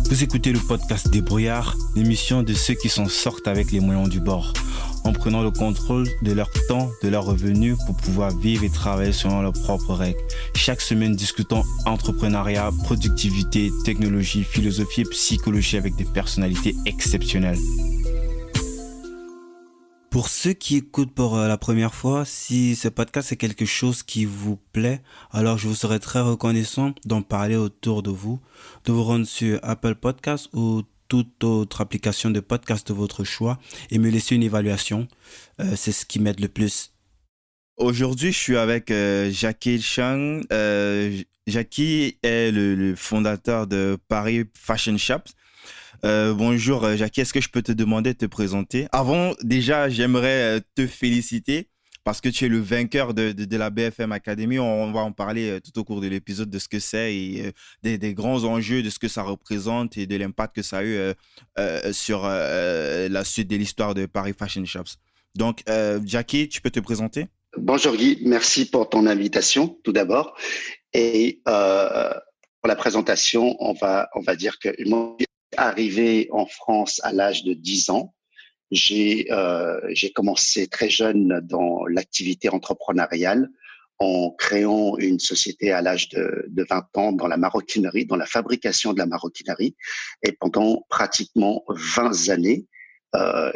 Vous écoutez le podcast Débrouillard, l'émission de ceux qui s'en sortent avec les moyens du bord, en prenant le contrôle de leur temps, de leurs revenus pour pouvoir vivre et travailler selon leurs propres règles. Chaque semaine, discutons entrepreneuriat, productivité, technologie, philosophie et psychologie avec des personnalités exceptionnelles. Pour ceux qui écoutent pour la première fois, si ce podcast est quelque chose qui vous plaît, alors je vous serais très reconnaissant d'en parler autour de vous rendre sur Apple Podcasts ou toute autre application de podcast de votre choix et me laisser une évaluation. C'est ce qui m'aide le plus. Aujourd'hui, je suis avec Jackie Chang. Jackie est le fondateur de Paris Fashion Shops. Bonjour Jackie, est-ce que je peux te demander de te présenter? Avant, déjà, j'aimerais te féliciter parce que tu es le vainqueur de la BFM Academy. On va en parler tout au cours de l'épisode de ce que c'est et des grands enjeux, de ce que ça représente et de l'impact que ça a eu sur la suite de l'histoire de Paris Fashion Shops. Donc, Jackie, tu peux te présenter? Bonjour Guy, merci pour ton invitation tout d'abord. Et pour la présentation, on va dire que moi, arrivé en France à l'âge de 10 ans. J'ai commencé très jeune dans l'activité entrepreneuriale en créant une société à l'âge de 20 ans dans la maroquinerie, dans la fabrication de la maroquinerie. Et pendant pratiquement 20 années,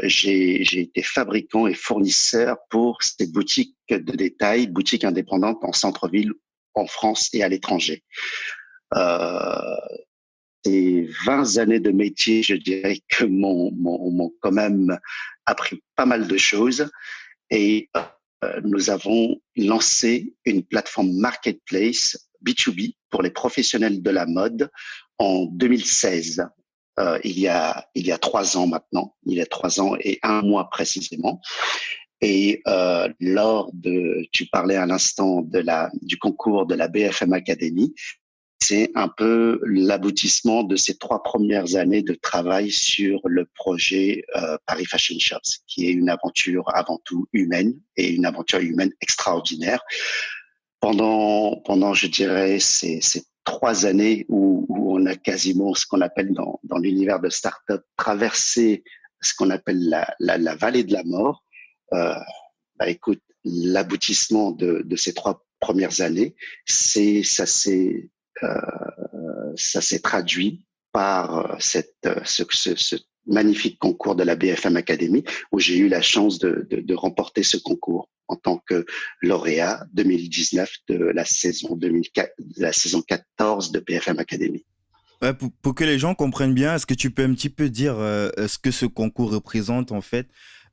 j'ai été fabricant et fournisseur pour ces boutiques de détail, boutiques indépendantes en centre-ville, en France et à l'étranger. Ces 20 années de métier, je dirais que m'ont quand même appris pas mal de choses. Et nous avons lancé une plateforme marketplace B2B pour les professionnels de la mode en 2016. Il y a 3 ans maintenant, il y a 3 ans et 1 mois précisément. Et tu parlais à l'instant du concours de la BFM Academy. C'est un peu l'aboutissement de ces 3 premières années de travail sur le projet Paris Fashion Shops, qui est une aventure avant tout humaine et une aventure humaine extraordinaire. Pendant je dirais, ces 3 années où on a quasiment ce qu'on appelle dans l'univers de start-up traversé ce qu'on appelle la vallée de la mort. Écoute, l'aboutissement de ces 3 premières années, ça s'est traduit par ce magnifique concours de la BFM Academy où j'ai eu la chance de remporter ce concours en tant que lauréat 2019 de la saison 14 de BFM Academy. Ouais, pour que les gens comprennent bien, est-ce que tu peux un petit peu dire ce que ce concours représente en fait?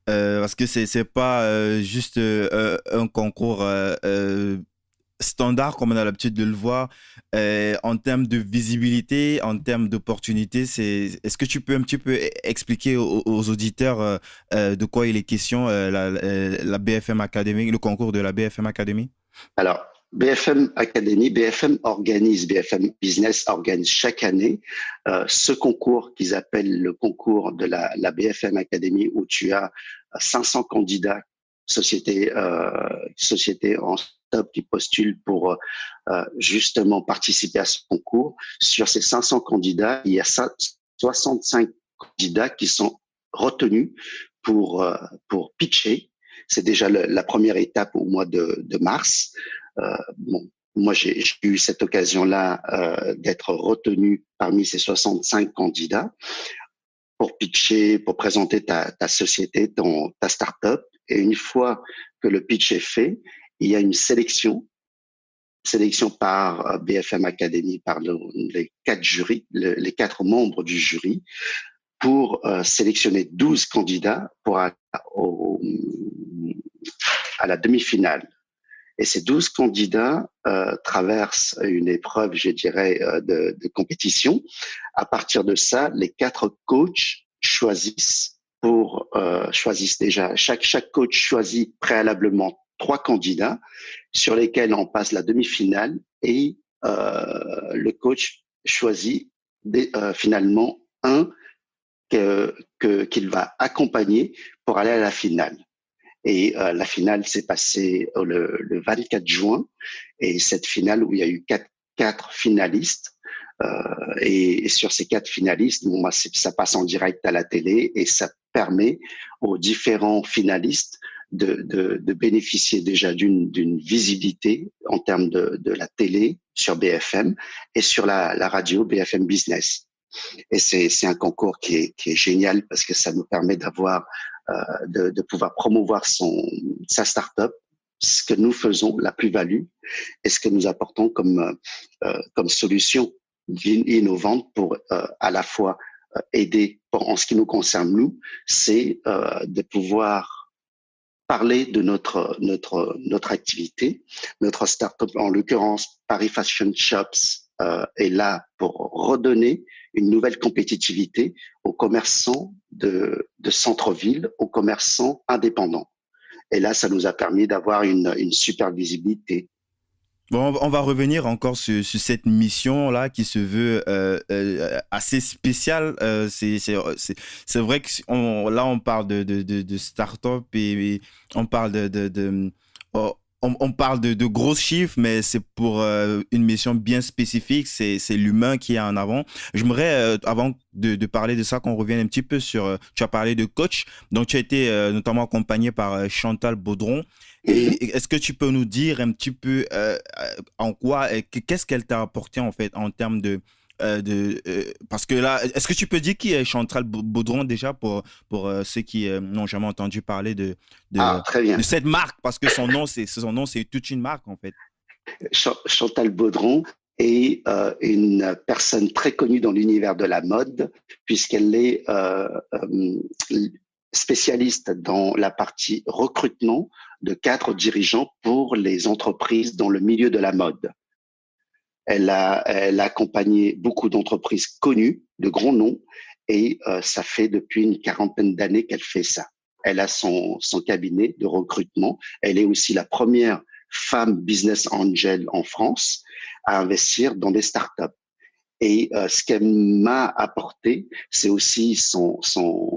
Parce que c'est pas juste un concours standard comme on a l'habitude de le voir en termes de visibilité, en termes d'opportunités. Est-ce que tu peux un petit peu expliquer aux auditeurs de quoi il est question, la BFM Academy, le concours de la BFM Academy? Alors, BFM Academy, BFM Business organise chaque année ce concours qu'ils appellent le concours de la BFM Academy où tu as 500 candidats, sociétés en top qui postulent pour justement participer à ce concours. Sur ces 500 candidats, il y a 65 candidats qui sont retenus pour pitcher. C'est déjà la première étape au mois de mars. Moi, j'ai eu cette occasion-là d'être retenu parmi ces 65 candidats pour pitcher, pour présenter ta société, ta start-up. Et une fois que le pitch est fait, il y a une sélection par BFM Academy, par les 4 jurys, les 4 membres du jury, pour sélectionner 12 candidats pour aller à la demi-finale. Et ces 12 candidats traversent une épreuve, je dirais, de compétition. À partir de ça, les 4 coachs choisissent déjà, chaque coach choisit préalablement 3 candidats sur lesquels on passe la demi-finale et le coach choisit finalement un qu'il va accompagner pour aller à la finale. Et la finale s'est passée le 24 juin. Et cette finale où il y a eu quatre finalistes, Et sur ces 4 finalistes, bon, moi, ça passe en direct à la télé et ça permet aux différents finalistes de bénéficier déjà d'une visibilité en termes de la télé sur BFM et sur la radio BFM Business. Et c'est un concours qui est génial parce que ça nous permet d'avoir, de pouvoir promouvoir sa start-up, ce que nous faisons, la plus-value, et ce que nous apportons comme solution innovante pour à la fois aider, en ce qui nous concerne nous, c'est de pouvoir parler de notre activité, notre start-up, en l'occurrence Paris Fashion Shops est là pour redonner une nouvelle compétitivité aux commerçants de centre-ville, aux commerçants indépendants. Et là, ça nous a permis d'avoir une super visibilité. Bon, on va revenir encore sur cette mission-là qui se veut assez spéciale. C'est vrai que là, on parle de start-up et on parle on parle de gros chiffres, mais c'est pour une mission bien spécifique. C'est l'humain qui est en avant. J'aimerais, avant de parler de ça, qu'on revienne un petit peu sur. Tu as parlé de coach, donc tu as été notamment accompagné par Chantal Baudron. Et est-ce que tu peux nous dire un petit peu en quoi, qu'est-ce qu'elle t'a apporté en fait en termes parce que là, est-ce que tu peux dire qui est Chantal Baudron déjà pour ceux qui n'ont jamais entendu parler Ah, très bien. de cette marque parce que son nom c'est toute une marque en fait. Chantal Baudron est une personne très connue dans l'univers de la mode puisqu'elle est spécialiste dans la partie recrutement de cadres dirigeants pour les entreprises dans le milieu de la mode. Elle a accompagné beaucoup d'entreprises connues, de grands noms, et ça fait depuis une 40aine d'années qu'elle fait ça. Elle a son cabinet de recrutement. Elle est aussi la première femme business angel en France à investir dans des startups. Et ce qu'elle m'a apporté, c'est aussi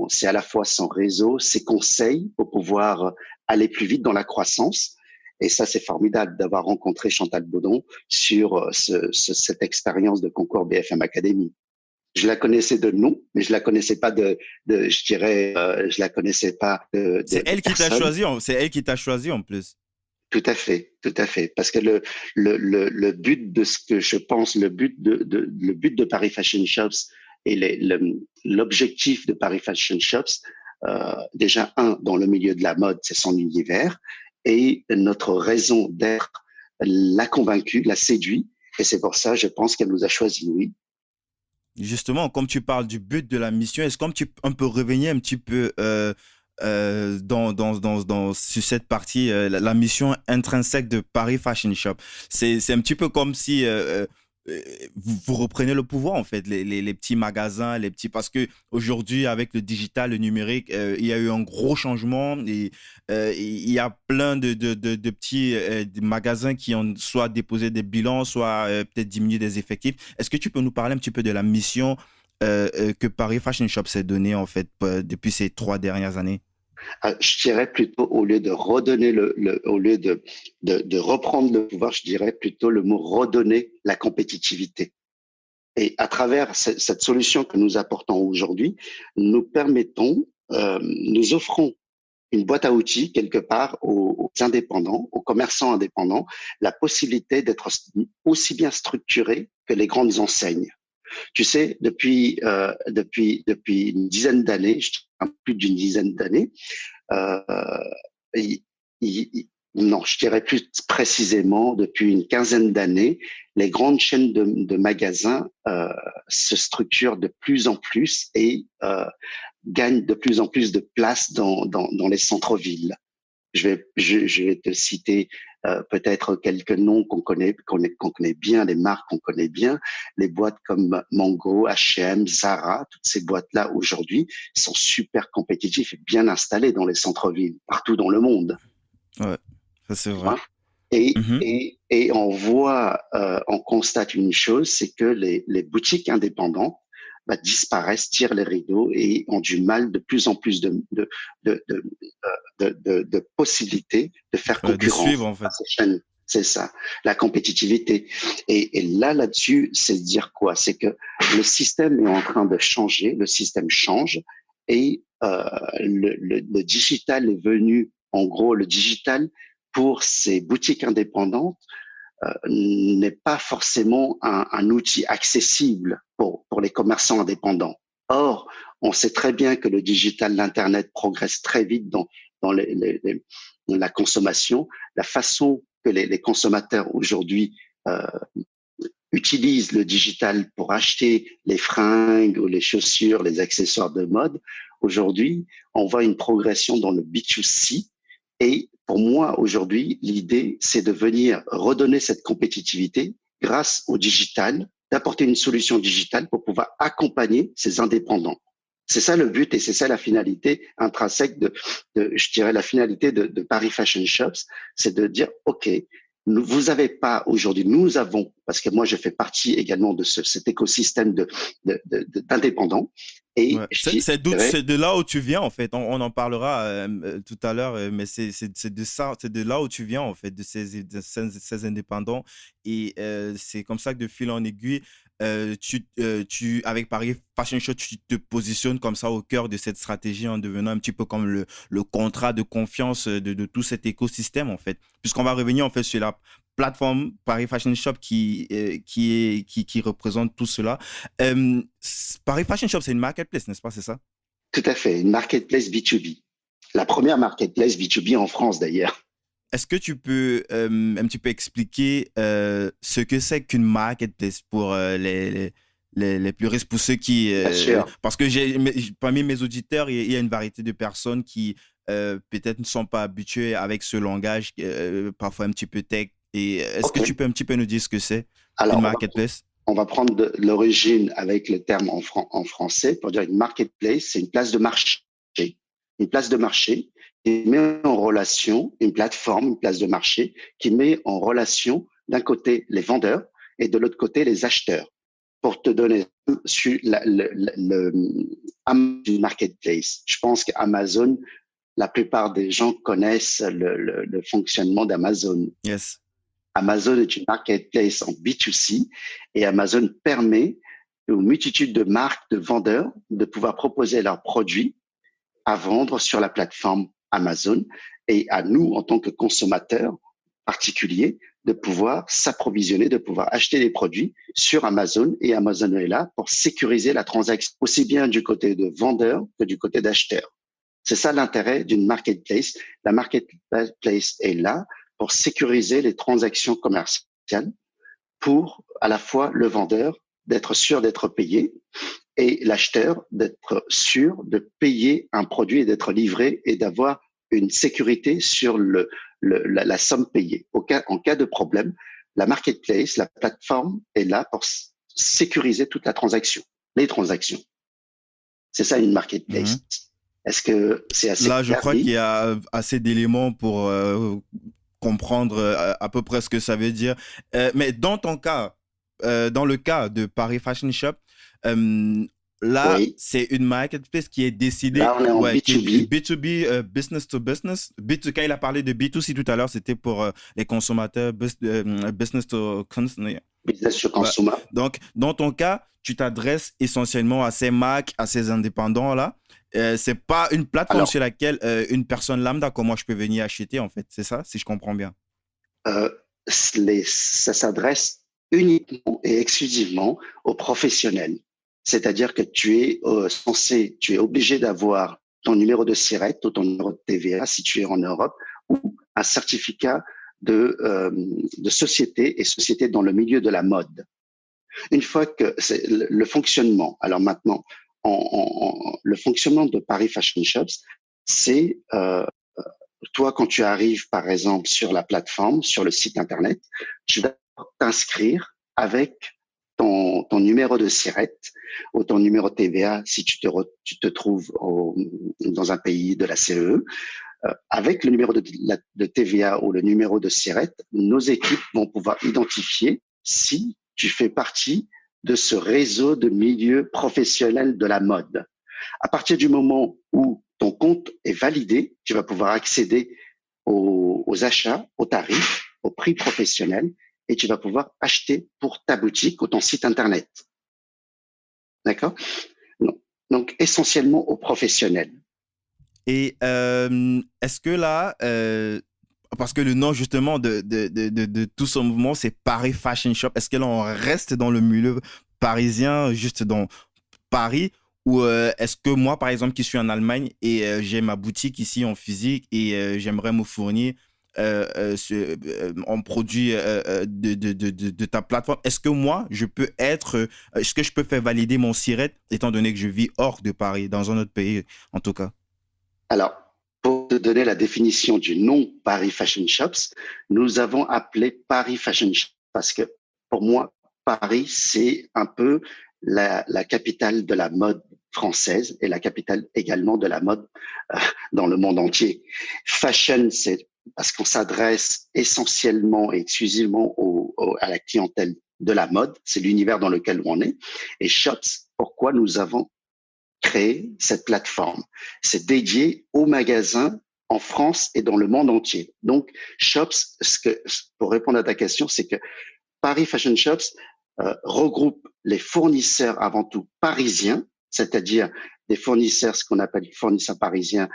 c'est à la fois son réseau, ses conseils pour pouvoir aller plus vite dans la croissance. Et ça, c'est formidable d'avoir rencontré Chantal Baudron sur cette expérience de concours BFM Academy. Je la connaissais de nom, mais je la connaissais pas je dirais, je la connaissais pas C'est elle qui t'a personne. choisi, c'est elle qui t'a choisi en plus. Tout à fait, tout à fait. Parce que le but de ce que je pense, le but de Paris Fashion Shops et l'objectif de Paris Fashion Shops, déjà dans le milieu de la mode, c'est son univers, et notre raison d'être l'a convaincu, l'a séduit, et c'est pour ça, je pense qu'elle nous a choisis, oui. Justement, comme tu parles du but de la mission, est-ce qu'on peut revenir un petit peu sur cette partie, la mission intrinsèque de Paris Fashion Shop? C'est un petit peu comme si vous reprenez le pouvoir, en fait, les petits magasins, parce que aujourd'hui, avec le digital, le numérique, il y a eu un gros changement et il y a plein de petits magasins qui ont soit déposé des bilans, soit peut-être diminué des effectifs. Est-ce que tu peux nous parler un petit peu de la mission que Paris Fashion Shop s'est donnée, en fait, depuis ces 3 dernières années? Je dirais plutôt, au lieu de redonner au lieu de reprendre le pouvoir, je dirais plutôt le mot redonner la compétitivité. Et à travers cette solution que nous apportons aujourd'hui, nous offrons une boîte à outils quelque part aux indépendants, aux commerçants indépendants, la possibilité d'être aussi bien structurés que les grandes enseignes. Tu sais, depuis une dizaine d'années, plus d'une dizaine d'années, euh, il, non, je dirais plus précisément, depuis une quinzaine d'années, les grandes chaînes de magasins se structurent de plus en plus et gagnent de plus en plus de place dans les centres-villes. Je vais te citer peut-être quelques noms qu'on connaît bien, les marques qu'on connaît bien, les boîtes comme Mango, H&M, Zara, toutes ces boîtes-là aujourd'hui sont super compétitives et bien installées dans les centres-villes, partout dans le monde. Ouais, ça c'est Tu vrai. vois. Et, Mhm. et, et on constate une chose, c'est que les boutiques indépendantes disparaissent, tirent les rideaux et ont du mal de plus en plus de possibilités de faire Ouais, de suivre concurrence en à fait. ces chaînes. C'est ça, la compétitivité. Et là-dessus, c'est dire quoi? C'est que le système est en train de changer, le système change et le digital est venu, en gros, le digital pour ces boutiques indépendantes n'est pas forcément un outil accessible pour les commerçants indépendants. Or, on sait très bien que le digital, l'Internet progresse très vite dans la consommation. La façon que les consommateurs aujourd'hui euh, utilisent le digital pour acheter les fringues ou les chaussures, les accessoires de mode, aujourd'hui, on voit une progression dans le B2C. Et pour moi, aujourd'hui, l'idée, c'est de venir redonner cette compétitivité grâce au digital, d'apporter une solution digitale pour pouvoir accompagner ces indépendants. C'est ça le but et c'est ça la finalité intrinsèque je dirais, la finalité de Paris Fashion Shops, c'est de dire, OK, vous avez pas aujourd'hui, nous avons, parce que moi je fais partie également de cet écosystème d'indépendants. Et Ouais. je C'est dirais, de là où tu viens, en fait. On en parlera tout à l'heure, mais c'est de ça, c'est de là où tu viens, en fait, ces indépendants. Et c'est comme ça que de fil en aiguille, avec Paris Fashion Show, tu te positionnes comme ça au cœur de cette stratégie en devenant un petit peu comme le contrat de confiance de tout cet écosystème, en fait. Puisqu'on va revenir, en fait, sur la plateforme Paris Fashion Shop qui représente tout cela. Paris Fashion Shop, c'est une marketplace, n'est-ce pas? C'est ça? tout à fait, une marketplace B2B. La première marketplace B2B en France d'ailleurs. Est-ce que tu peux un petit peu expliquer ce que c'est qu'une marketplace pour les puristes, pour ceux qui... Bien sûr. parce que parmi mes auditeurs, il y a une variété de personnes qui peut-être ne sont pas habituées avec ce langage, parfois un petit peu tech. Et est-ce que OK. tu peux un petit peu nous dire ce que c'est une Alors, marketplace? on va prendre l'origine avec le terme en français pour dire une marketplace, c'est une place de marché. Une place de marché qui met en relation une plateforme, une place de marché qui met en relation d'un côté les vendeurs et de l'autre côté les acheteurs. Pour te donner sur Amazon Marketplace, je pense qu'Amazon, la plupart des gens connaissent le fonctionnement d'Amazon. Yes. Amazon est une marketplace en B2C et Amazon permet aux multitudes de marques, de vendeurs de pouvoir proposer leurs produits à vendre sur la plateforme Amazon et à nous, en tant que consommateurs particuliers, de pouvoir s'approvisionner, de pouvoir acheter les produits sur Amazon et Amazon est là pour sécuriser la transaction aussi bien du côté de vendeur que du côté d'acheteur. C'est ça l'intérêt d'une marketplace. La marketplace est là pour sécuriser les transactions commerciales pour à la fois le vendeur d'être sûr d'être payé et l'acheteur d'être sûr de payer un produit et d'être livré et d'avoir une sécurité sur la somme payée. En cas de problème, la marketplace, la plateforme est là pour sécuriser toute la transaction, les transactions. C'est ça une marketplace. Mhm. Est-ce que c'est assez Là, je clair, crois qu'il oui? y a assez d'éléments pour comprendre à peu près ce que ça veut dire. Mais dans ton cas, dans le cas de Paris Fashion Shop, euh, là, Oui. c'est une marketplace qui est décidée, Là, on est en ouais, qui est B2B, B2B, business to business. Quand il a parlé de B2C tout à l'heure, c'était pour les consommateurs, business to consumer. business to Ouais. consumer. Donc, dans ton cas, tu t'adresses essentiellement à ces marques, à ces indépendants-là. C'est pas une plateforme Alors, sur laquelle une personne lambda comme moi je peux venir acheter, en fait. C'est ça, si je comprends bien. euh, ça s'adresse uniquement et exclusivement aux professionnels. C'est-à-dire que tu es obligé d'avoir ton numéro de SIRET ou ton numéro de TVA si tu es en Europe ou un certificat de société et société dans le milieu de la mode. Une fois que c'est le fonctionnement, alors maintenant, le fonctionnement de Paris Fashion Shops, c'est toi, quand tu arrives, par exemple, sur la plateforme, sur le site Internet, tu vas t'inscrire avec ton numéro de SIRET ou ton numéro de TVA si tu te trouves dans un pays de la CE. Avec le numéro de TVA ou le numéro de SIRET, nos équipes vont pouvoir identifier si tu fais partie de ce réseau de milieu professionnel de la mode. À partir du moment où ton compte est validé, tu vas pouvoir accéder aux achats, aux tarifs au prix professionnel et tu vas pouvoir acheter pour ta boutique ou ton site internet. D'accord? Donc, essentiellement aux professionnels. Et est-ce que là, parce que le nom justement de tout ce mouvement, c'est Paris Fashion Shop, est-ce que là, on reste dans le milieu parisien, juste dans Paris, ou est-ce que moi, par exemple, qui suis en Allemagne et j'ai ma boutique ici en physique et j'aimerais me fournir en produit de ta plateforme, est-ce que moi, est-ce que je peux faire valider mon SIRET étant donné que je vis hors de Paris, dans un autre pays en tout cas? Alors, pour te donner la définition du nom Paris Fashion Shops, nous avons appelé Paris Fashion Shop parce que pour moi, Paris, c'est un peu la capitale de la mode française et la capitale également de la mode dans le monde entier. Fashion, c'est parce qu'on s'adresse essentiellement et exclusivement à la clientèle de la mode. C'est l'univers dans lequel on est. Et Shops, pourquoi nous avons créé cette plateforme? C'est dédié aux magasins en France et dans le monde entier. Donc, Shops, pour répondre à ta question, c'est que Paris Fashion Shops regroupe les fournisseurs avant tout parisiens, c'est-à-dire des fournisseurs, ce qu'on appelle les fournisseurs parisiens.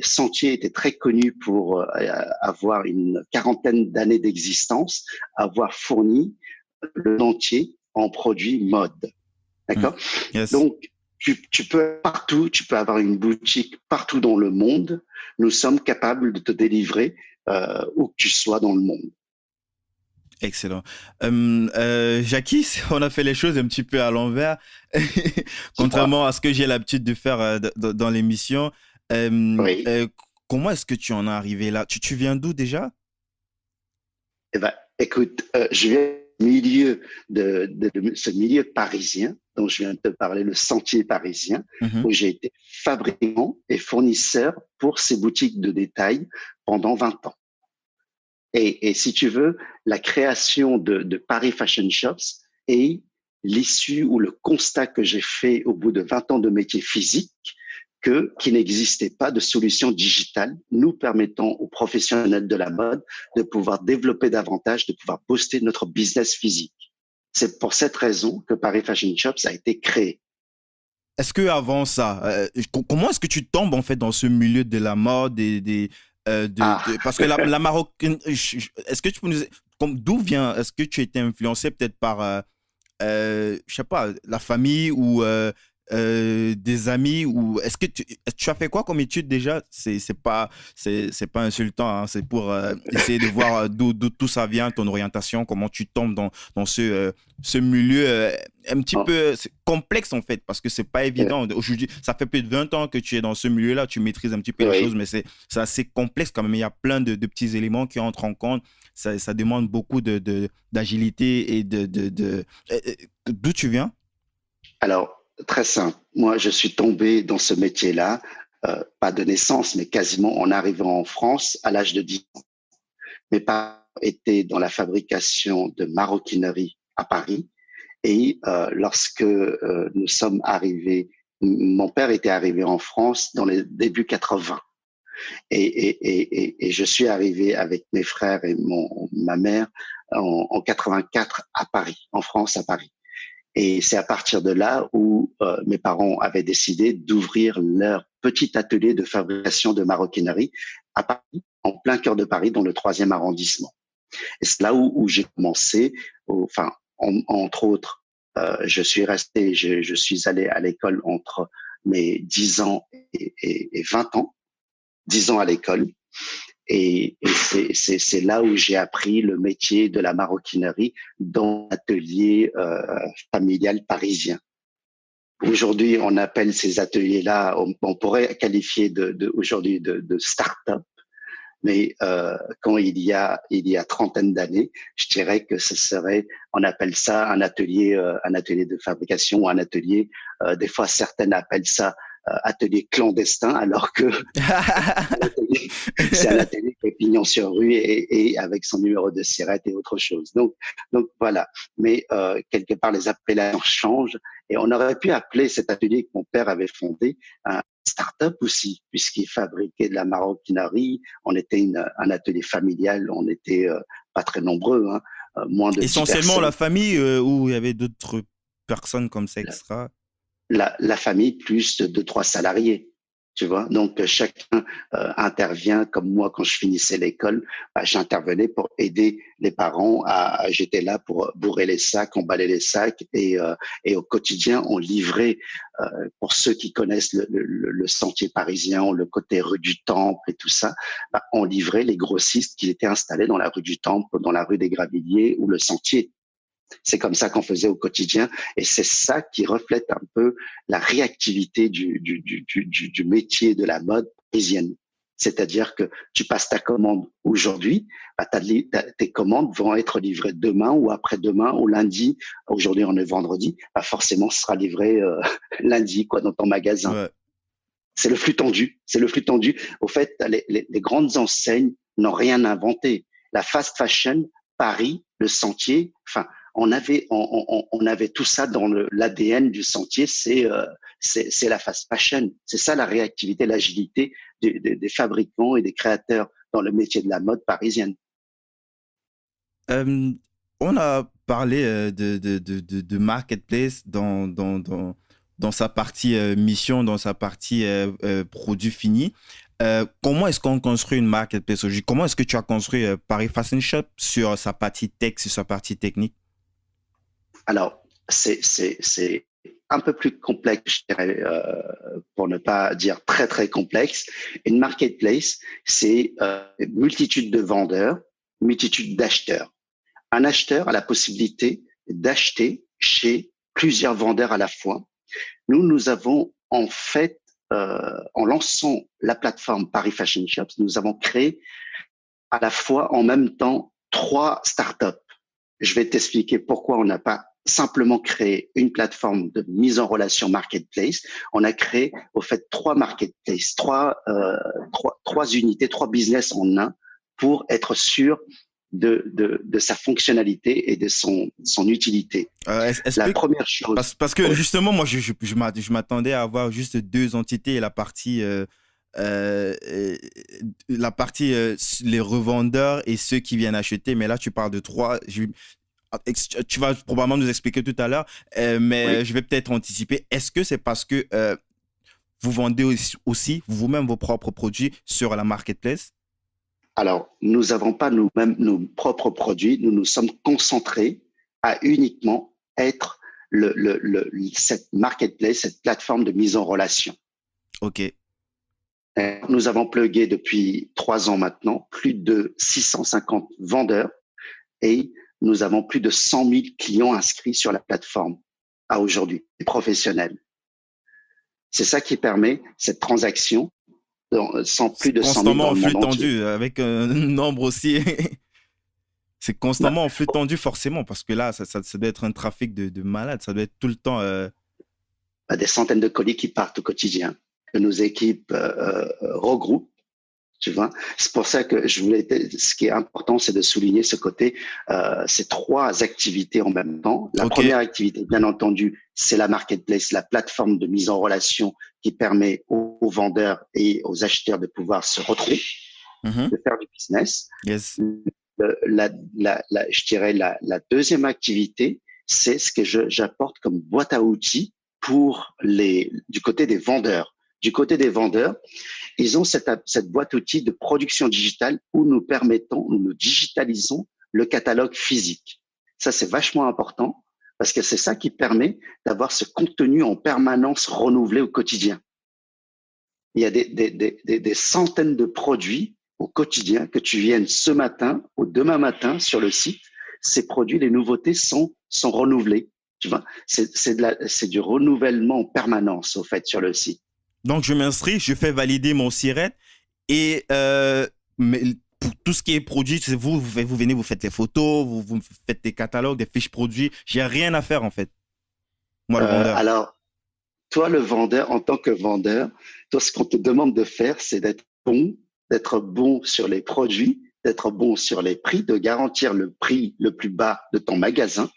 Sentier était très connu pour avoir une quarantaine d'années d'existence, avoir fourni le monde entier en produits mode. D'accord? Yes. Donc, tu peux partout, tu peux avoir une boutique partout dans le monde. Nous sommes capables de te délivrer où que tu sois dans le monde. Excellent. Jackie, on a fait les choses un petit peu à l'envers, contrairement à ce que j'ai l'habitude de faire dans l'émission. Oui. Comment est-ce que tu en es arrivé là? Tu viens d'où déjà? Eh ben, écoute, je viens du milieu de ce milieu parisien dont je viens de te parler, le Sentier parisien, où j'ai été fabricant et fournisseur pour ces boutiques de détail pendant 20 ans. Et si tu veux, la création de Paris Fashion Shops est l'issue ou le constat que j'ai fait au bout de 20 ans de métier physique qu'il n'existait pas de solution digitale nous permettant aux professionnels de la mode de pouvoir développer davantage, de pouvoir booster notre business physique. C'est pour cette raison que Paris Fashion Shops a été créé. Est-ce que avant ça, comment est-ce que tu tombes en fait dans ce milieu de la mode parce que la marocaine, est-ce que tu peux nous, d'où vient, est-ce que tu étais influencé peut-être par, je sais pas, la famille ou des amis, ou est-ce que tu as fait quoi comme étude déjà? C'est pas insultant, hein, c'est pour essayer de voir d'où tout ça vient, ton orientation, comment tu tombes dans ce milieu un petit peu complexe en fait, parce que c'est pas évident. Aujourd'hui, ça fait plus de 20 ans que tu es dans ce milieu-là, tu maîtrises un petit peu les choses, mais c'est assez complexe quand même. Il y a plein de petits éléments qui entrent en compte. Ça demande beaucoup d'agilité et d'où tu viens? Alors, très simple. Moi, je suis tombé dans ce métier-là, pas de naissance, mais quasiment en arrivant en France à l'âge de 10 ans. Mes parents étaient dans la fabrication de maroquinerie à Paris. Et lorsque nous sommes arrivés, mon père était arrivé en France dans les débuts 80. Et je suis arrivé avec mes frères et ma mère en 84 à Paris, en France, à Paris. Et c'est à partir de là où mes parents avaient décidé d'ouvrir leur petit atelier de fabrication de maroquinerie à Paris, en plein cœur de Paris, dans le 3e arrondissement. Et c'est là où j'ai commencé, entre autres, je suis allé à l'école entre mes 10 ans et 20 ans, 10 ans à l'école. Et c'est là où j'ai appris le métier de la maroquinerie dans l'atelier familial parisien. Aujourd'hui, on appelle ces ateliers-là, on pourrait qualifier aujourd'hui de start-up. Mais quand il y a trentaine d'années, je dirais que on appelle ça un atelier de fabrication, ou un atelier. Des fois, certaines appellent ça atelier clandestin, alors que c'est un atelier qui est pignon sur rue et avec son numéro de SIRET et autre chose. Donc voilà. Mais quelque part, les appellations changent et on aurait pu appeler cet atelier que mon père avait fondé un start-up aussi, puisqu'il fabriquait de la maroquinerie. On était un atelier familial, on était pas très nombreux, hein, moins de 10 Essentiellement la personnes. famille ou il y avait d'autres personnes comme ça extra? La famille plus de deux, trois salariés. Tu vois, donc chacun intervient. Comme moi, quand je finissais l'école, bah, j'intervenais pour aider les parents. J'étais là pour bourrer les sacs, emballer les sacs, et au quotidien, on livrait. Pour ceux qui connaissent le sentier parisien, le côté rue du Temple et tout ça, bah, on livrait les grossistes qui étaient installés dans la rue du Temple, dans la rue des Gravilliers ou le sentier. C'est comme ça qu'on faisait au quotidien, et c'est ça qui reflète un peu la réactivité du métier de la mode parisienne. C'est-à-dire que tu passes ta commande aujourd'hui, bah, tes commandes vont être livrées demain ou après-demain ou lundi. Aujourd'hui, on est vendredi, bah forcément, ce sera livré lundi, quoi, dans ton magasin. Ouais. C'est le flux tendu. C'est le flux tendu. Au fait, les grandes enseignes n'ont rien inventé. La fast fashion, Paris, le Sentier, enfin, on avait tout ça dans l'ADN du Sentier. C'est la fast fashion. C'est ça la réactivité, l'agilité des fabricants et des créateurs dans le métier de la mode parisienne. Euh, on a parlé de marketplace dans sa partie mission, dans sa partie produit fini. Comment est-ce qu'on construit une marketplace aujourd'hui? Comment est-ce que tu as construit Paris Fashion Shop sur sa partie tech, sur sa partie technique? Alors, c'est un peu plus complexe, je dirais, pour ne pas dire très, très complexe. Une marketplace, c'est une multitude de vendeurs, multitude d'acheteurs. Un acheteur a la possibilité d'acheter chez plusieurs vendeurs à la fois. Nous avons en fait, en lançant la plateforme Paris Fashion Shops, nous avons créé à la fois en même temps 3 startups. Je vais t'expliquer pourquoi on n'a pas simplement créé une plateforme de mise en relation marketplace. On a créé au fait 3 marketplaces, 3 unités, 3 business en un pour être sûr de sa fonctionnalité et de son utilité. La Explique, première chose, parce que oui. justement, moi, je m'attendais à avoir juste deux entités, la partie les revendeurs et ceux qui viennent acheter, mais là, tu parles de 3. Tu vas probablement nous expliquer tout à l'heure, mais Oui. je vais peut-être anticiper. Est-ce que c'est parce que vous vendez aussi vous-même vos propres produits sur la marketplace? Alors, nous n'avons pas nous-mêmes nos propres produits. Nous nous sommes concentrés à uniquement être cette marketplace, cette plateforme de mise en relation. Ok. Nous avons plugué depuis 3 ans maintenant plus de 650 vendeurs, et nous avons plus de 100 000 clients inscrits sur la plateforme à aujourd'hui, professionnels. C'est ça qui permet cette transaction sans plus de 100 000 Constamment dans en le flux monde entier. tendu, avec un nombre aussi. C'est Bah, constamment en flux tendu, forcément, parce que là, ça doit être un trafic de malade. Ça doit être tout le temps. des centaines de colis qui partent au quotidien, que nos équipes regroupent. Tu vois, c'est pour ça que ce qui est important, c'est de souligner ce côté, ces 3 activités en même temps. La Ok. première activité, bien entendu, c'est la marketplace, la plateforme de mise en relation qui permet aux vendeurs et aux acheteurs de pouvoir se retrouver, Mhm. de faire du business. Yes. Je dirais la deuxième activité, c'est ce que j'apporte comme boîte à outils du côté des vendeurs. Du côté des vendeurs, ils ont cette boîte à outils de production digitale où nous digitalisons le catalogue physique. Ça, c'est vachement important parce que c'est ça qui permet d'avoir ce contenu en permanence renouvelé au quotidien. Il y a des centaines de produits au quotidien que tu viennes ce matin ou demain matin sur le site. Ces produits, les nouveautés sont renouvelées. Tu vois, c'est du renouvellement en permanence au fait sur le site. Donc, je m'inscris, je fais valider mon SIRET et mais pour tout ce qui est produit, c'est vous venez, vous faites les photos, vous faites des catalogues, des fiches produits. J'ai rien à faire en fait, moi le vendeur. Alors, toi, le vendeur, en tant que vendeur, toi, ce qu'on te demande de faire, c'est d'être bon sur les produits, d'être bon sur les prix, de garantir le prix le plus bas de ton magasin,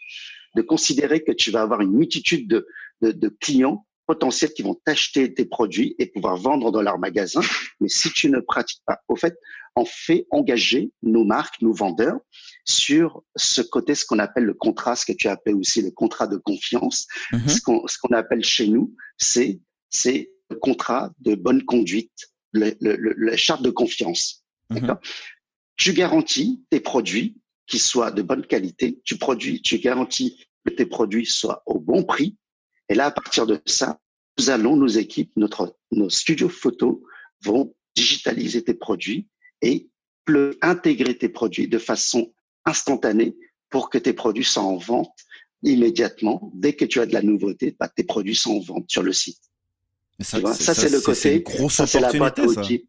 de considérer que tu vas avoir une multitude de clients potentiels qui vont t'acheter tes produits et pouvoir vendre dans leur magasin. Mais si tu ne pratiques pas, au fait, on fait engager nos marques, nos vendeurs sur ce côté, ce qu'on appelle le contrat, ce que tu appelles aussi le contrat de confiance. Mhm. Ce qu'on appelle chez nous, c'est le contrat de bonne conduite, la charte de confiance. Mhm. D'accord? Tu garantis tes produits qui soient de bonne qualité, tu garantis que tes produits soient au bon prix. Et là, à partir de ça, nous allons, nos équipes, nos studios photos vont digitaliser tes produits et intégrer tes produits de façon instantanée pour que tes produits soient en vente immédiatement. Dès que tu as de la nouveauté, bah, tes produits sont en vente sur le site. Mais Tu vois, ça c'est le c'est une côté, grosse ça c'est la boîte à opportunité, ça. outils.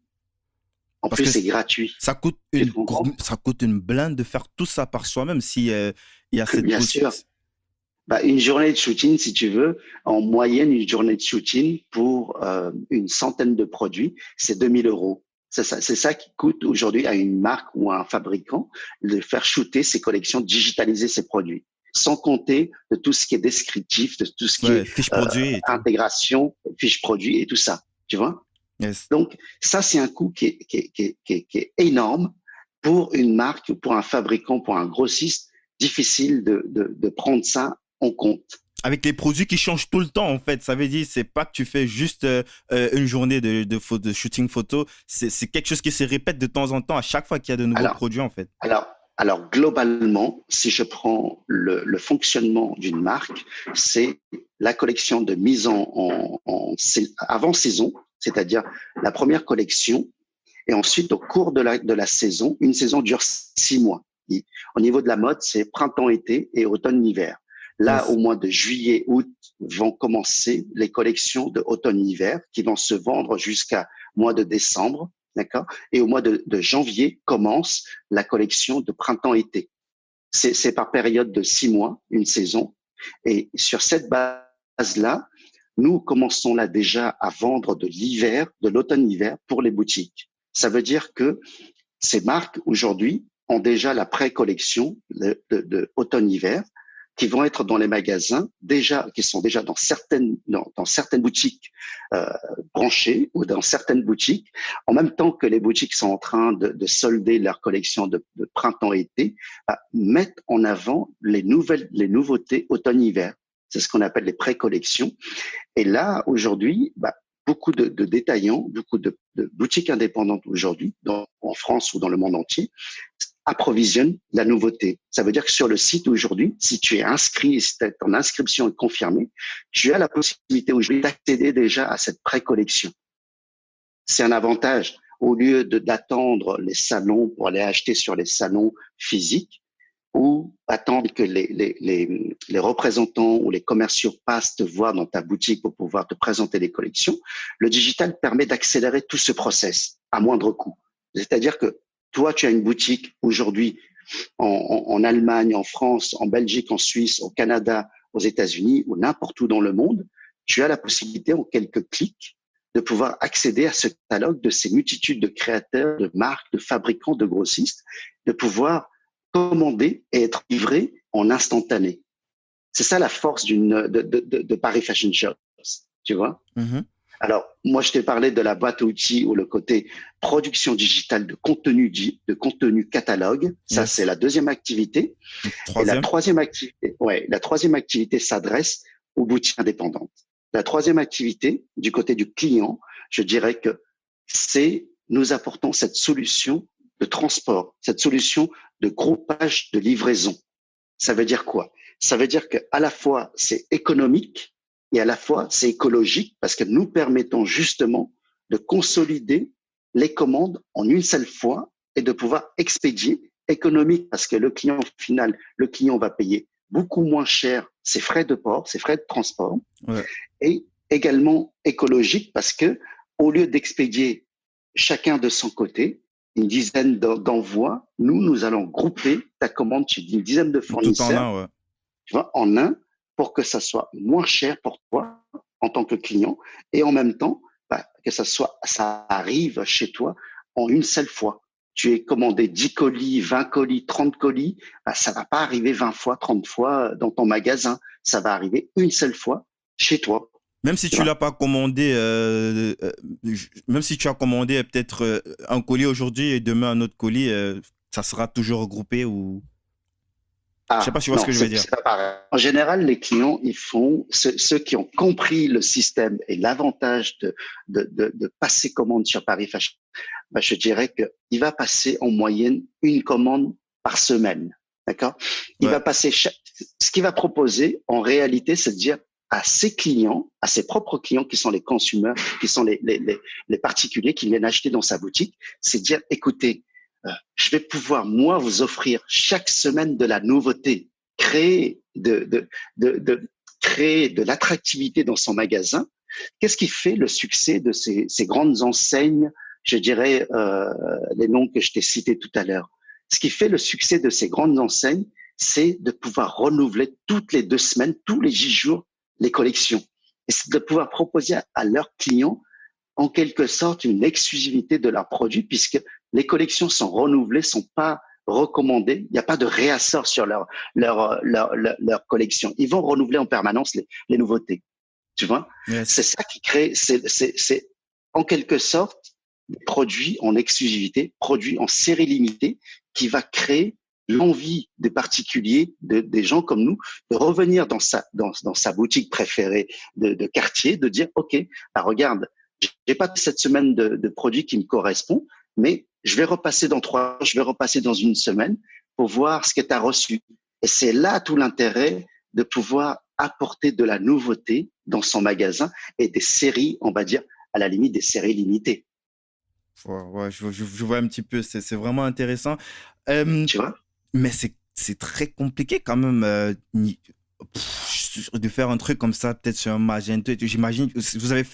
En Parce plus, que c'est gratuit. Tu comprends? ça coûte une blinde de faire tout ça par soi-même si il y a cette Bien sûr. possibilité. Bah, une journée de shooting, si tu veux, en moyenne, une journée de shooting pour une centaine de produits, c'est 2000 euros. C'est ça qui coûte aujourd'hui à une marque ou à un fabricant de faire shooter ses collections, digitaliser ses produits, sans compter de tout ce qui est descriptif, de tout ce qui est Ouais, fiche produit et tout. intégration, fiche produit et tout ça. Tu vois? Yes. Donc, ça, c'est un coût qui est énorme pour une marque, pour un fabricant, pour un grossiste. Difficile de prendre ça en compte. Avec les produits qui changent tout le temps, en fait. Ça veut dire, c'est pas que tu fais juste une journée de shooting photo. C'est quelque chose qui se répète de temps en temps à chaque fois qu'il y a de nouveaux produits, en fait. Alors, globalement, si je prends le fonctionnement d'une marque, c'est la collection de mise avant saison, c'est-à-dire la première collection, et ensuite au cours de la saison, une saison dure 6 mois. Au niveau de la mode, c'est printemps-été et automne-hiver. Là, Yes. au mois de juillet, août, vont commencer les collections de automne-hiver qui vont se vendre jusqu'à mois de décembre, d'accord? Et au mois de janvier commence la collection de printemps-été. C'est par période de 6 mois, une saison. Et sur cette base-là, nous commençons là déjà à vendre de l'hiver, de l'automne-hiver pour les boutiques. Ça veut dire que ces marques aujourd'hui ont déjà la pré-collection de automne-hiver qui vont être dans les magasins déjà, qui sont déjà dans certaines boutiques branchées ou dans certaines boutiques, en même temps que les boutiques sont en train de solder leur collection de printemps-été, mettent en avant les nouveautés automne-hiver. C'est ce qu'on appelle les pré-collections. Et là, aujourd'hui, beaucoup de détaillants, beaucoup de boutiques indépendantes aujourd'hui, en France ou dans le monde entier, approvisionnent la nouveauté. Ça veut dire que sur le site aujourd'hui, si tu es inscrit, si ton inscription est confirmée, tu as la possibilité aujourd'hui d'accéder déjà à cette pré-collection. C'est un avantage. Au lieu d'attendre les salons pour aller acheter sur les salons physiques, ou attendre que les représentants ou les commerciaux passent te voir dans ta boutique pour pouvoir te présenter les collections, le digital permet d'accélérer tout ce process à moindre coût. C'est-à-dire que toi, tu as une boutique aujourd'hui en Allemagne, en France, en Belgique, en Suisse, au Canada, aux États-Unis ou n'importe où dans le monde, tu as la possibilité en quelques clics de pouvoir accéder à ce catalogue de ces multitudes de créateurs, de marques, de fabricants, de grossistes, de pouvoir commander et être livré en instantané. C'est ça la force de Paris Fashion Shows, tu vois. Mm-hmm. Alors, moi, je t'ai parlé de la boîte à outils ou le côté production digitale de contenu catalogue. Ça, Yes. c'est la deuxième activité. Et la troisième activité s'adresse aux boutiques indépendantes. La troisième activité, du côté du client, je dirais que nous apportons cette solution de transport, cette solution de groupage de livraison. Ça veut dire quoi? Ça veut dire que à la fois c'est économique et à la fois c'est écologique parce que nous permettons justement de consolider les commandes en une seule fois et de pouvoir expédier. Économique parce que le client final, le client va payer beaucoup moins cher ses frais de port, ses frais de transport. Ouais. Et également écologique parce que au lieu d'expédier chacun de son côté, une dizaine d'envois, nous allons grouper ta commande chez une dizaine de fournisseurs, tout en un, ouais. Tu vois, en un, pour que ça soit moins cher pour toi en tant que client et en même temps que ça arrive chez toi en une seule fois. Tu es commandé 10 colis, 20 colis, 30 colis, ça va pas arriver 20 fois, 30 fois dans ton magasin. Ça va arriver une seule fois chez toi. Même si Tu tu vois? l'as pas commandé, même si tu as commandé peut-être un colis aujourd'hui et demain un autre colis, ça sera toujours regroupé ou... Je sais pas Ah, si tu vois ce non, que je veux dire. c'est pas pareil. En général, les clients, ils font, ceux qui ont compris le système et l'avantage de passer commande sur Paris Fashion, bah, je dirais qu'il va passer en moyenne une commande par semaine. D'accord? Il Ouais, va passer ce qu'il va proposer, en réalité, c'est de dire à ses clients, à ses propres clients qui sont les consommateurs, qui sont les particuliers qui viennent acheter dans sa boutique, c'est de dire, écoutez, je vais pouvoir, moi, vous offrir chaque semaine de la nouveauté, créer créer de l'attractivité dans son magasin. Qu'est-ce qui fait le succès de ces grandes enseignes, je dirais les noms que je t'ai cités tout à l'heure? Ce qui fait le succès de ces grandes enseignes, c'est de pouvoir renouveler toutes les 2 semaines, tous les 10 jours, les collections. Et c'est de pouvoir proposer à leurs clients en quelque sorte une exclusivité de leurs produits puisque les collections sont renouvelées, sont pas recommandées. Il n'y a pas de réassort sur leur collection. Ils vont renouveler en permanence les nouveautés. Tu vois, c'est yes. ça qui crée, c'est en quelque sorte des produits en exclusivité, produits en série limitée, qui va créer l'envie des particuliers, des gens comme nous, de revenir dans sa boutique préférée de quartier, de dire, OK, bah regarde, j'ai pas cette semaine de produits qui me correspond, mais je vais repasser dans 3 jours, je vais repasser dans une semaine pour voir ce que tu as reçu. Et c'est là tout l'intérêt de pouvoir apporter de la nouveauté dans son magasin et des séries, on va dire, à la limite des séries limitées. Ouais, ouais, je vois un petit peu, c'est vraiment intéressant. Euh, Tu vois? mais c'est très compliqué quand même de faire un truc comme ça, peut-être sur un Magento. J'imagine que vous avez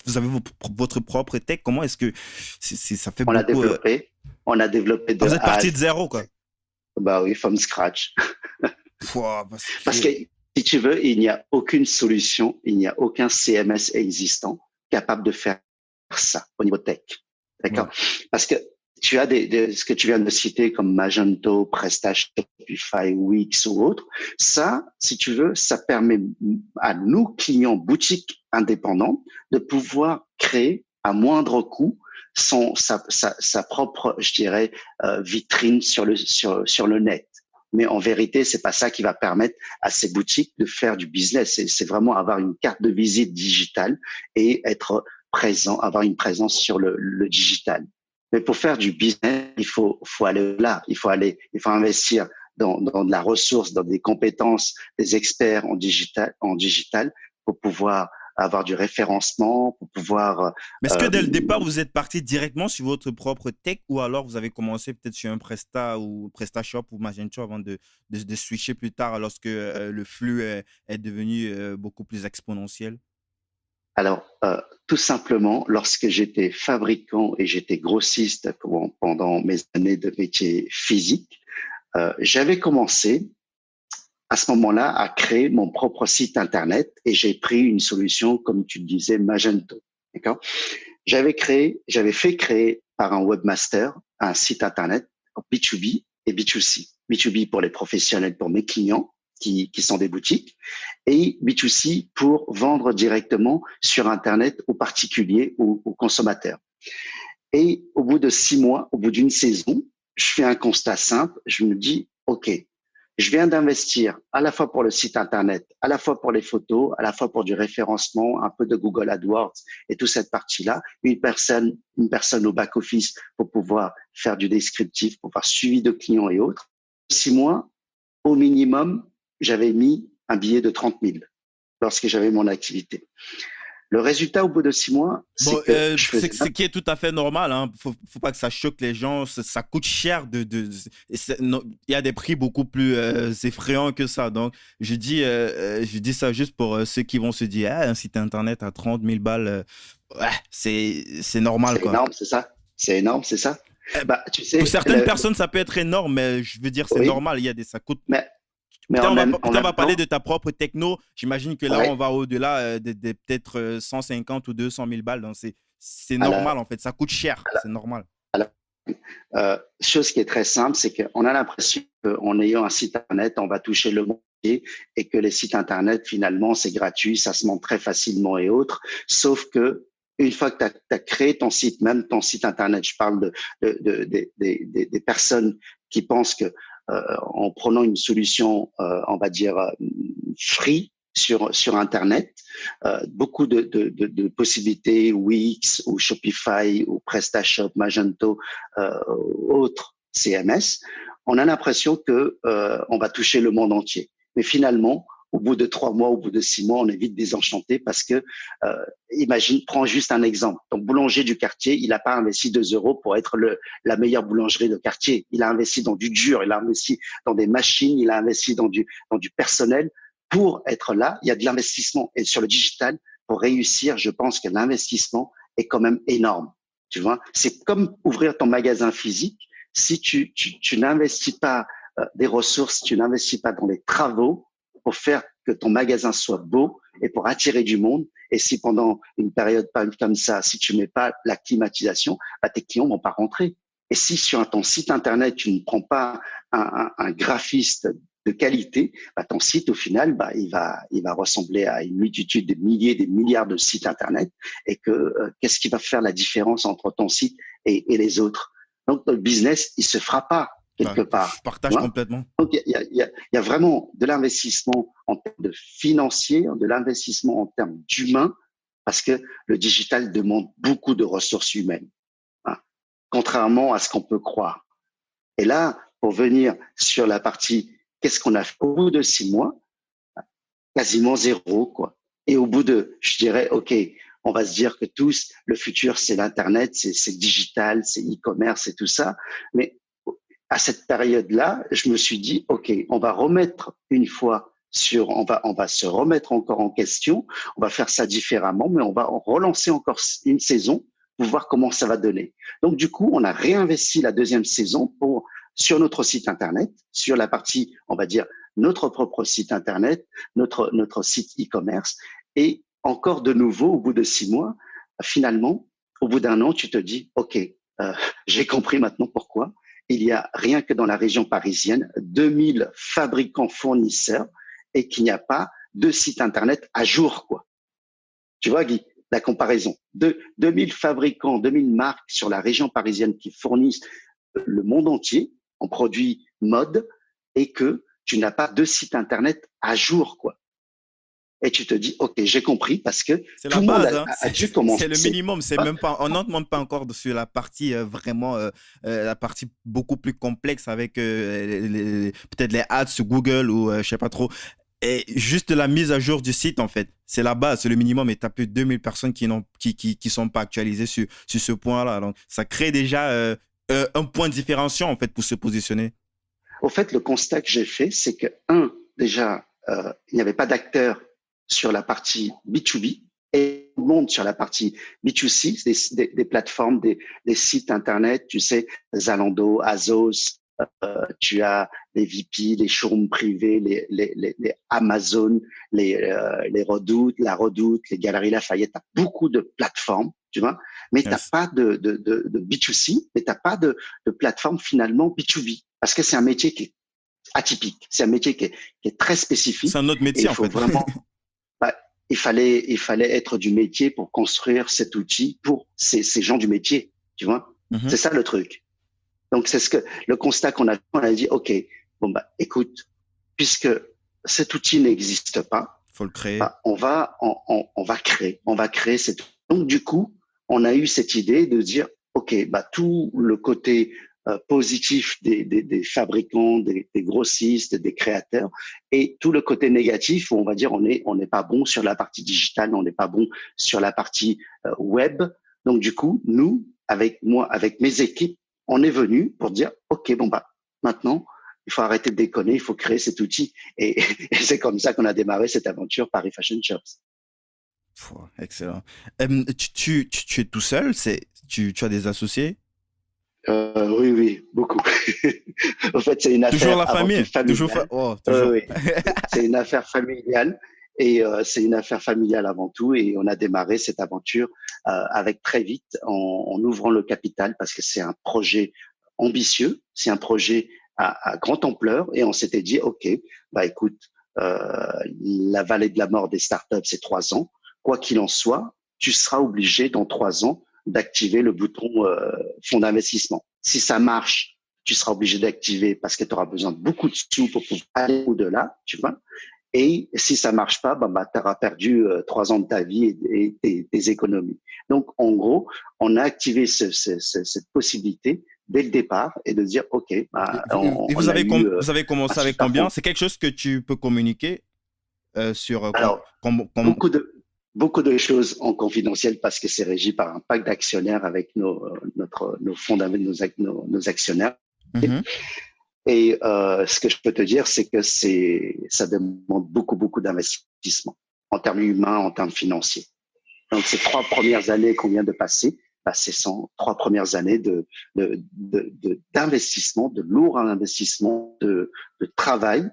votre propre tech. Comment est-ce que ça fait On a beaucoup développé, on a développé Ah, de vous êtes A à parti Z. de zéro, quoi. Bah oui, from scratch. Pouah, parce Parce que, que... si tu veux, il n'y a aucune solution, il n'y a aucun CMS existant capable de faire ça au niveau tech. Ouais. D'accord? Parce que tu as ce que tu viens de citer comme Magento, PrestaShop, Shopify, Wix ou autre. Ça, si tu veux, ça permet à nous, clients boutiques indépendantes, de pouvoir créer à moindre coût sa propre, je dirais, vitrine sur le net. Mais en vérité, c'est pas ça qui va permettre à ces boutiques de faire du business. C'est vraiment avoir une carte de visite digitale et être présent, avoir une présence sur le digital. Mais pour faire du business, faut aller là. Il faut investir dans de la ressource, dans des compétences, des experts en digital pour pouvoir avoir du référencement, pour pouvoir Mais est-ce que euh, dès le départ, vous êtes parti directement sur votre propre tech ou alors vous avez commencé peut-être sur un Presta ou PrestaShop ou Magento avant de switcher plus tard lorsque le flux est devenu beaucoup plus exponentiel? Alors, tout simplement, lorsque j'étais fabricant et j'étais grossiste pendant mes années de métier physique, j'avais commencé à ce moment-là à créer mon propre site internet et j'ai pris une solution, comme tu le disais, Magento. D'accord? J'avais fait créer par un webmaster un site internet B2B et B2C. B2B pour les professionnels, pour mes clients qui sont des boutiques, et B2C pour vendre directement sur internet aux particuliers ou aux consommateurs. Et au bout de 6 mois, au bout d'une saison, je fais un constat simple. Je me dis, OK, je viens d'investir à la fois pour le site internet, à la fois pour les photos, à la fois pour du référencement, un peu de Google AdWords et toute cette partie-là. Une personne au back office pour pouvoir faire du descriptif, pour faire suivi de clients et autres. 6 mois, au minimum, j'avais mis un billet de 30 000 lorsque j'avais mon activité. Le résultat au bout de 6 mois, Bon, c'est que je c'est faisais ce qui est tout à fait normal, hein. Faut pas que ça choque les gens. Ça coûte cher et il y a des prix beaucoup plus effrayants que ça. Donc, je dis ça juste pour ceux qui vont se dire, ah, un site internet à 30 000 balles, ouais, c'est normal, c'est quoi. énorme, c'est ça? C'est énorme, c'est ça? Euh, Bah, tu pour sais, certaines personnes, ça peut être énorme, mais je veux dire, c'est oui, normal. Ça coûte. mais, mais Peut-être en on même va parler de temps, ta propre techno. J'imagine que là, ouais, on va au-delà de peut-être 150 ou 200 000 balles. Donc, c'est normal, alors, en fait. Ça coûte cher. C'est normal. alors, chose qui est très simple, c'est qu'on a l'impression qu'en ayant un site internet, on va toucher le monde. et que les sites internet, finalement, c'est gratuit, ça se monte très facilement et autres. Sauf que une fois que tu as créé ton site, même ton site internet, je parle des personnes qui pensent que en prenant une solution, on va dire free sur internet, beaucoup de possibilités, Wix ou Shopify ou PrestaShop, Magento, autres CMS, on a l'impression que on va toucher le monde entier. Mais finalement, au bout de 3 mois, au bout de 6 mois, on est vite désenchanté parce que, imagine, prends juste un exemple. Ton boulanger du quartier, il n'a pas investi 2 euros pour être la meilleure boulangerie de quartier. Il a investi dans du dur, il a investi dans des machines, il a investi dans du personnel. Pour être là, il y a de l'investissement. Et sur le digital, pour réussir, je pense que l'investissement est quand même énorme. Tu vois, c'est comme ouvrir ton magasin physique. Si tu n'investis pas des ressources, tu n'investis pas dans les travaux pour faire que ton magasin soit beau et pour attirer du monde. Et si pendant une période comme ça, si tu mets pas la climatisation, bah, tes clients vont pas rentrer. Et si sur ton site internet, tu ne prends pas un graphiste de qualité, bah, ton site, au final, bah, il va ressembler à une multitude de milliers, des milliards de sites internet. Et que qu'est-ce qui va faire la différence entre ton site et les autres? Donc, le business, il se fera pas quelque part. Je partage complètement. Donc, il y a vraiment de l'investissement en termes de financier, de l'investissement en termes d'humain, parce que le digital demande beaucoup de ressources humaines, hein, contrairement à ce qu'on peut croire. Et là, pour venir sur la partie, qu'est-ce qu'on a fait au bout de 6 mois? Quasiment zéro, quoi. Et au bout de, je dirais, OK, on va se dire que tous, le futur, c'est l'Internet, c'est digital, c'est e-commerce et tout ça. Mais à cette période-là, je me suis dit, OK, on va remettre une fois on va se remettre encore en question, on va faire ça différemment, mais on va relancer encore une saison pour voir comment ça va donner. Donc, du coup, on a réinvesti la deuxième saison sur notre site Internet, sur la partie, on va dire, notre propre site Internet, notre site e-commerce. Et encore de nouveau, au bout de 6 mois, finalement, au bout d'un an, tu te dis, OK, j'ai compris maintenant pourquoi. Il y a rien que dans la région parisienne, 2000 fabricants fournisseurs et qu'il n'y a pas de site Internet à jour, quoi. Tu vois, Guy, la comparaison. 2000 fabricants, 2000 marques sur la région parisienne qui fournissent le monde entier en produits mode et que tu n'as pas de site Internet à jour, quoi. Et tu te dis, OK, j'ai compris parce que c'est tout la base, le monde a dû commencer. C'est le minimum, c'est même pas, on n'entre même pas encore sur la partie vraiment, la partie beaucoup plus complexe avec peut-être les ads sur Google ou je sais pas trop. Et juste la mise à jour du site, en fait, c'est la base, c'est le minimum. Et tu as plus de 2000 personnes qui sont pas actualisées sur ce point-là. Donc, ça crée déjà un point de différenciation, en fait, pour se positionner. Au fait, le constat que j'ai fait, c'est que, déjà, il n'y avait pas d'acteurs sur la partie B2B et tout le monde sur la partie B2C, des plateformes, des sites Internet, tu sais, Zalando, Azos, tu as les VP, les showrooms privés, les Amazon, les Redoutes, la Redoute, les Galeries Lafayette, tu as beaucoup de plateformes, tu vois, mais tu n'as pas de B2C, mais tu n'as pas de plateforme finalement B2B, parce que c'est un métier qui est atypique, c'est un métier qui est très spécifique. C'est un autre métier, en fait. Vraiment, il fallait être du métier pour construire cet outil pour ces gens du métier, tu vois. Mm-hmm. C'est ça le truc. Donc, c'est le constat qu'on a dit, OK, bon, bah, écoute, puisque cet outil n'existe pas, faut le créer. Bah, on va créer cet outil. Donc, du coup, on a eu cette idée de dire, OK, bah, tout le côté positif des fabricants, des grossistes, des créateurs, et tout le côté négatif où on va dire on n'est pas bon sur la partie digitale, on n'est pas bon sur la partie web. Donc, du coup, nous, avec mes équipes, on est venu pour dire, OK, bon, bah, maintenant, il faut arrêter de déconner, il faut créer cet outil. Et c'est comme ça qu'on a démarré cette aventure Paris Fashion Shops. Excellent. Tu es tout seul? Tu as des associés? Oui, beaucoup. En fait, c'est une affaire. Toujours la famille. Toujours. Oui. C'est une affaire familiale. Et c'est une affaire familiale avant tout. Et on a démarré cette aventure avec très vite en ouvrant le capital parce que c'est un projet ambitieux, c'est un projet à grande ampleur. Et on s'était dit, OK, bah écoute, la vallée de la mort des startups, c'est 3 ans. Quoi qu'il en soit, tu seras obligé dans 3 ans d'activer le bouton fonds d'investissement. Si ça marche, tu seras obligé d'activer parce que tu auras besoin de beaucoup de sous pour pouvoir aller au-delà, tu vois. Et si ça marche pas, tu auras perdu 3 ans de ta vie et tes économies. Donc, en gros, on a activé cette possibilité dès le départ et de dire, OK, Et on a eu vous avez un commencé avec super combien? fonds. C'est quelque chose que tu peux communiquer sur Alors, beaucoup de choses en confidentiel parce que c'est régi par un pacte d'actionnaires avec nos fonds nos actionnaires. Mhm. Et ce que je peux te dire, c'est que ça demande beaucoup d'investissement en termes humains, en termes financiers. Donc, ces 3 premières années qu'on vient de passer, ce sont 3 premières années d'investissement, de lourd investissement, de travail,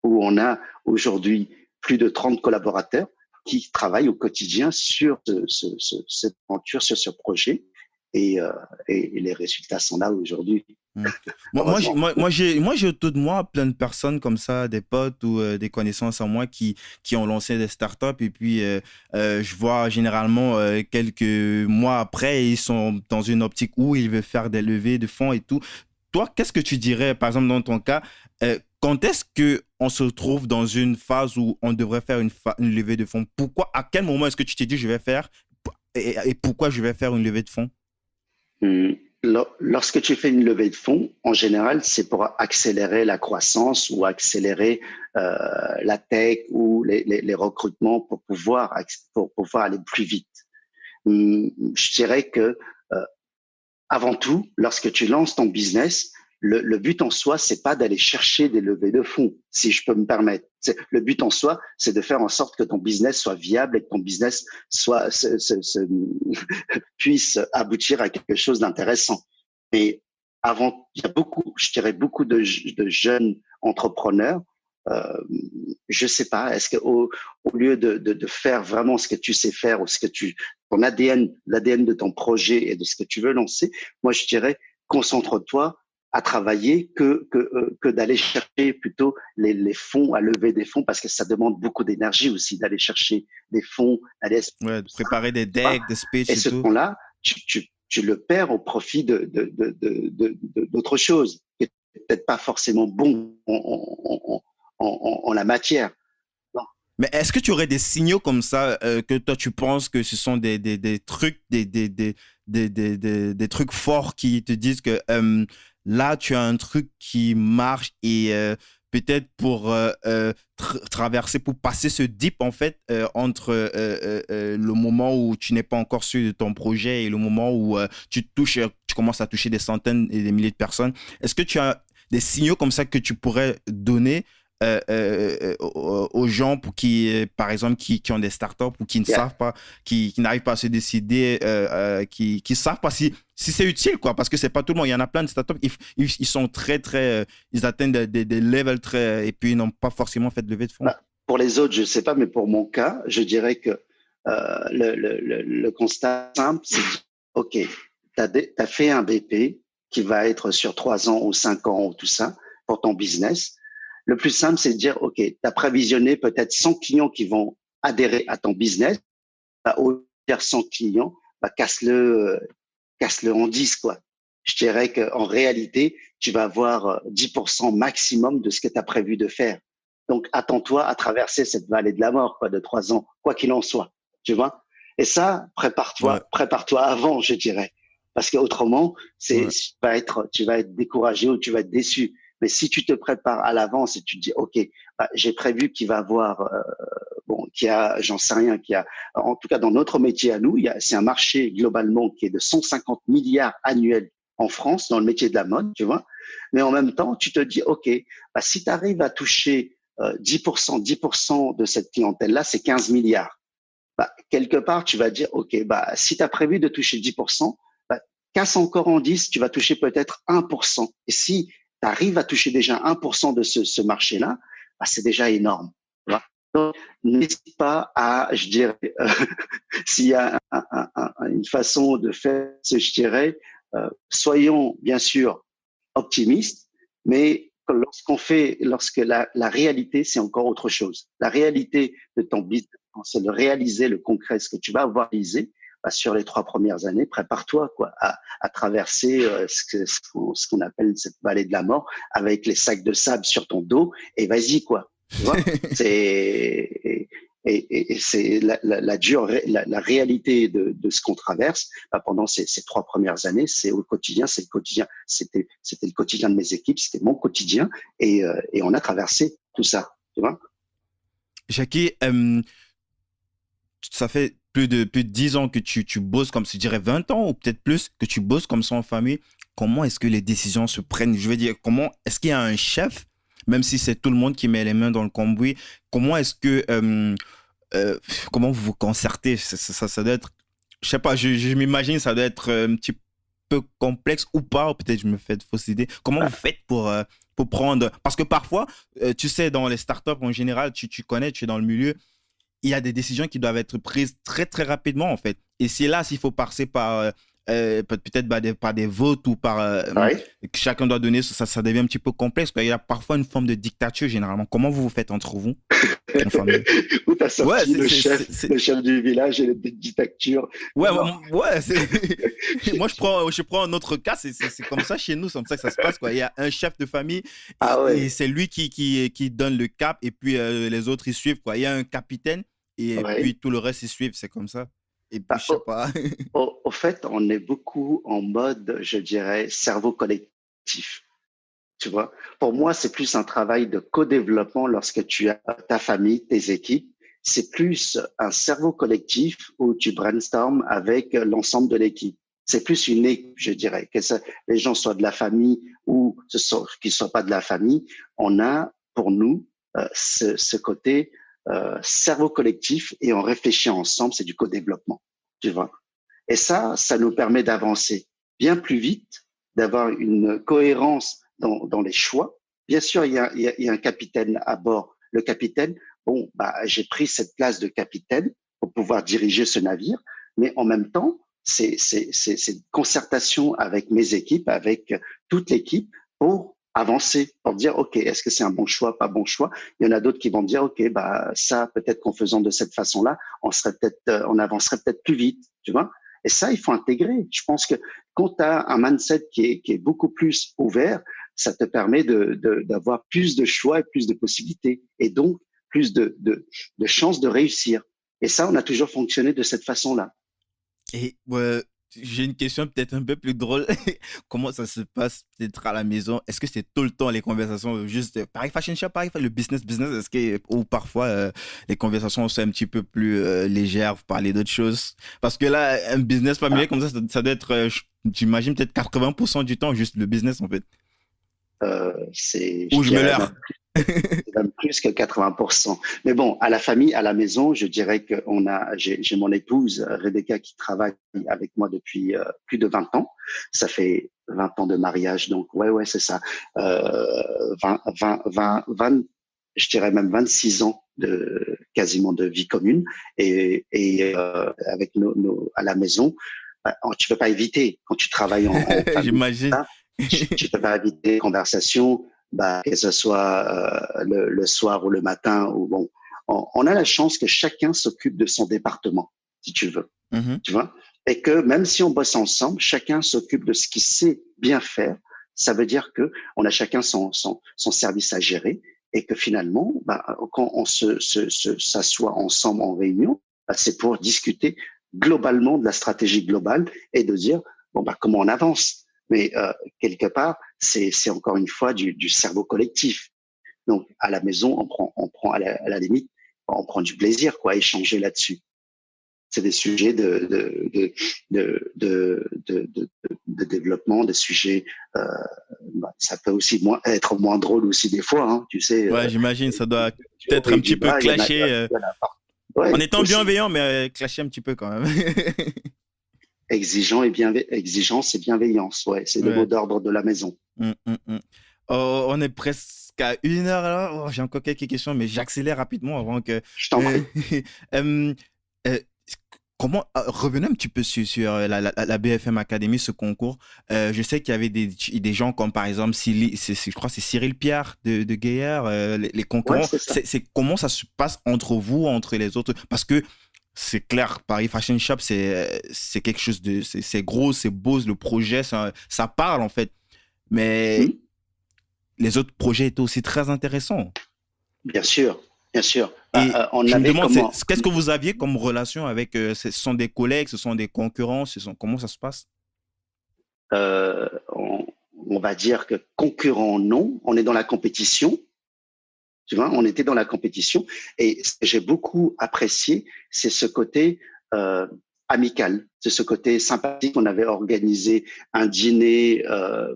où on a aujourd'hui plus de 30 collaborateurs qui travaillent au quotidien sur cette aventure, sur ce projet. Et les résultats sont là aujourd'hui. Mm. Heureusement. Moi, j'ai autour de moi plein de personnes comme ça, des potes ou des connaissances en moi qui ont lancé des startups et puis je vois généralement quelques mois après, ils sont dans une optique où ils veulent faire des levées de fonds et tout. Toi, qu'est-ce que tu dirais, par exemple, dans ton cas, quand est-ce que on se trouve dans une phase où on devrait faire une levée de fonds? Pourquoi, à quel moment est-ce que tu t'es dit je vais faire et pourquoi je vais faire une levée de fonds? Lorsque tu fais une levée de fonds, en général, c'est pour accélérer la croissance ou accélérer la tech ou les recrutements pour pouvoir aller plus vite. Je dirais que avant tout, lorsque tu lances ton business, le but en soi, c'est pas d'aller chercher des levées de fonds, si je peux me permettre. Le but en soi, c'est de faire en sorte que ton business soit viable et que ton business puisse aboutir à quelque chose d'intéressant. Mais avant, il y a je dirais beaucoup de jeunes entrepreneurs. Je sais pas, est-ce que au lieu de faire vraiment ce que tu sais faire ou ton ADN, l'ADN de ton projet et de ce que tu veux lancer, moi je dirais concentre-toi à travailler que d'aller chercher plutôt les fonds, à lever des fonds parce que ça demande beaucoup d'énergie aussi d'aller chercher des fonds, d'aller Ouais, de préparer des pas. decks, des speeches Et et ce tout. temps-là, tu le perds au profit d'autres choses qui n'est peut-être pas forcément bon en la matière. Non. Mais est-ce que tu aurais des signaux comme ça que toi tu penses que ce sont des trucs, des trucs forts qui te disent que là tu as un truc qui marche et peut-être pour traverser, pour passer ce dip en fait entre le moment où tu n'es pas encore sûr de ton projet et le moment où tu commences à toucher des centaines et des milliers de personnes. Est-ce que tu as des signaux comme ça que tu pourrais donner aux gens pour par exemple, qui ont des startups ou qui ne Yeah. savent pas, qui n'arrivent pas à se décider, qui savent pas si c'est utile, quoi, parce que c'est pas tout le monde. Il y en a plein de startups, ils sont très, ils atteignent des levels très, et puis ils n'ont pas forcément fait de levée de fonds. Pour les autres, je sais pas, mais pour mon cas, je dirais que le constat simple, c'est OK, tu as fait un BP qui va être sur 3 ans ou 5 ans ou tout ça pour ton business. Le plus simple, c'est de dire, OK, tu as prévisionné peut-être 100 clients qui vont adhérer à ton business. Au lieu de faire 100 clients, casse-le en 10, quoi. Je dirais qu'en réalité, tu vas avoir 10% maximum de ce que tu as prévu de faire. Donc, attends-toi à traverser cette vallée de la mort, quoi, de 3 ans, quoi qu'il en soit. Tu vois? Et ça, Ouais, prépare-toi avant, je dirais. Parce qu'autrement, ouais. tu vas être découragé ou tu vas être déçu. Mais si tu te prépares à l'avance et tu te dis, OK, j'ai prévu qu'il va avoir, j'en sais rien, en tout cas dans notre métier à nous, c'est un marché globalement qui est de 150 milliards annuels en France dans le métier de la mode, tu vois. Mais en même temps, tu te dis, OK, si tu arrives à toucher 10% de cette clientèle-là, c'est 15 milliards. Quelque part, tu vas dire, OK, si tu as prévu de toucher 10%, casse encore en 10, tu vas toucher peut-être 1%. Et si tu arrives à toucher déjà 1% de ce marché-là, c'est déjà énorme. Tu vois. Donc, n'hésite pas je dirais, s'il y a une façon de faire, je dirais, soyons bien sûr optimistes, mais lorsque la réalité, c'est encore autre chose. La réalité de ton business, c'est de réaliser le concret, ce que tu vas avoir réalisé sur les 3 premières années. Prépare-toi quoi à traverser ce qu'on appelle cette vallée de la mort avec les sacs de sable sur ton dos et vas-y quoi. Tu vois, c'est et c'est la réalité de ce qu'on traverse pendant ces 3 premières années. C'est au quotidien, c'est le quotidien. C'était le quotidien de mes équipes, c'était mon quotidien et on a traversé tout ça. Tu vois. Jackie, ça fait plus de 10 ans que tu bosses comme, je dirais 20 ans ou peut-être plus, que tu bosses comme ça en famille. Comment est-ce que les décisions se prennent? Je veux dire, comment est-ce qu'il y a un chef, même si c'est tout le monde qui met les mains dans le cambouis? Comment est-ce que comment vous vous concertez? Ça doit être, je sais pas, je m'imagine ça doit être un petit peu complexe ou pas, ou peut-être je me fais de fausses idées. Comment vous faites pour prendre, parce que parfois, tu sais, dans les startups en général, tu connais, tu es dans le milieu, il y a des décisions qui doivent être prises très, très rapidement, en fait. Et c'est là, s'il faut passer par peut-être par des votes ou par Ouais. que chacun doit donner, ça devient un petit peu complexe, quoi. Il y a parfois une forme de dictature, généralement. Comment vous vous faites entre vous, en famille? Où t'as Ouais, sorti le chef du village et la dictature. Ouais, Non. ouais, moi je prends un autre cas, c'est comme ça chez nous, c'est comme ça que ça se passe, quoi. Il y a un chef de famille Ah et ouais. c'est lui qui donne le cap et puis les autres ils suivent, quoi. Il y a un capitaine et Ouais. puis tout le reste ils suivent, c'est comme ça. Et puis Bah, je sais pas. au fait, on est beaucoup en mode, je dirais, cerveau collectif. Tu vois, pour moi, c'est plus un travail de co-développement lorsque tu as ta famille, tes équipes. C'est plus un cerveau collectif où tu brainstormes avec l'ensemble de l'équipe. C'est plus une équipe, je dirais, les gens soient de la famille ou qu'ils ne soient pas de la famille. On a pour nous ce côté cerveau collectif et on réfléchit ensemble. C'est du co-développement, tu vois. Et ça nous permet d'avancer bien plus vite, d'avoir une cohérence dans les choix. Bien sûr, il y a un capitaine à bord. Le capitaine, bon, bah, j'ai pris cette place de capitaine pour pouvoir diriger ce navire, mais en même temps, c'est une concertation avec mes équipes, avec toute l'équipe pour avancer, pour dire, OK, est-ce que c'est un bon choix, pas bon choix? Il y en a d'autres qui vont dire, OK, bah, ça, peut-être qu'en faisant de cette façon-là, on avancerait peut-être plus vite, tu vois? Et ça, il faut intégrer. Je pense que quand tu as un mindset qui est beaucoup plus ouvert, ça te permet d'avoir plus de choix et plus de possibilités et donc plus de chances de réussir. Et ça, on a toujours fonctionné de cette façon-là. Et j'ai une question peut-être un peu plus drôle. Comment ça se passe peut-être à la maison? Est-ce que c'est tout le temps les conversations juste Paris Fashion Shop, Paris, le business, est-ce que ou parfois les conversations sont un petit peu plus légères, vous parlez d'autres choses? Parce que là, un business familial Ah, comme ça doit être, j'imagine peut-être 80% du temps juste le business en fait. je Ou je me dirais leurre. même plus que 80%. Mais bon, à la famille, à la maison, je dirais que j'ai mon épouse Rebecca qui travaille avec moi depuis plus de 20 ans. Ça fait 20 ans de mariage, donc ouais, c'est ça. 20, je dirais même 26 ans de quasiment de vie commune et avec à la maison. Tu peux pas éviter quand tu travailles en famille, J'imagine. ça, tu peux pas éviter les conversations bah, que ce soit le soir ou le matin. Ou bon, on a la chance que chacun s'occupe de son département, si tu veux, Mhm. tu vois, et que même si on bosse ensemble, chacun s'occupe de ce qu'il sait bien faire. Ça veut dire que on a chacun son service à gérer et que finalement, bah, quand on s'assoit ensemble en réunion, bah, c'est pour discuter globalement de la stratégie globale et de dire bon bah comment on avance. Mais quelque part, c'est encore une fois du cerveau collectif. Donc à la maison, on prend à la limite, on prend du plaisir quoi, à échanger là-dessus. C'est des sujets de développement, des sujets. Euh, bah, ça peut aussi être moins drôle aussi des fois, hein, tu sais. Ouais, j'imagine, ça doit Du haut peut-être un et petit du peu bas, clasher, il y en a pas. en Ouais, étant aussi. bienveillant, mais clasher un petit peu quand même. Exigence et bienveillance, ouais, c'est le mot Ouais. d'ordre de la maison. Oh, on est presque à 1 heure là. Oh, j'ai encore quelques questions, mais j'accélère rapidement avant que. Je t'en Euh, prie. euh, euh, revenez un petit peu sur la BFM Academy, ce concours. Je sais qu'il y avait des gens comme par exemple, je crois que c'est Cyril Pierre de Gaillard, les Ouais, concurrents. c'est ça. Comment ça se passe entre vous, entre les autres? Parce que c'est clair, Paris Fashion Shop, c'est quelque chose c'est gros, c'est beau, le projet, ça parle en fait. Mais Hmm. les autres projets étaient aussi très intéressants. Bien sûr, bien sûr. Et On je me avait demande, comment? qu'est-ce que vous aviez comme relation avec, ce sont des collègues, ce sont des concurrents, comment ça se passe? euh, on, on va dire que concurrent, non. On est dans la compétition. Tu vois, on était dans la compétition. Et ce que j'ai beaucoup apprécié, c'est ce côté amical, c'est ce côté sympathique. On avait organisé un dîner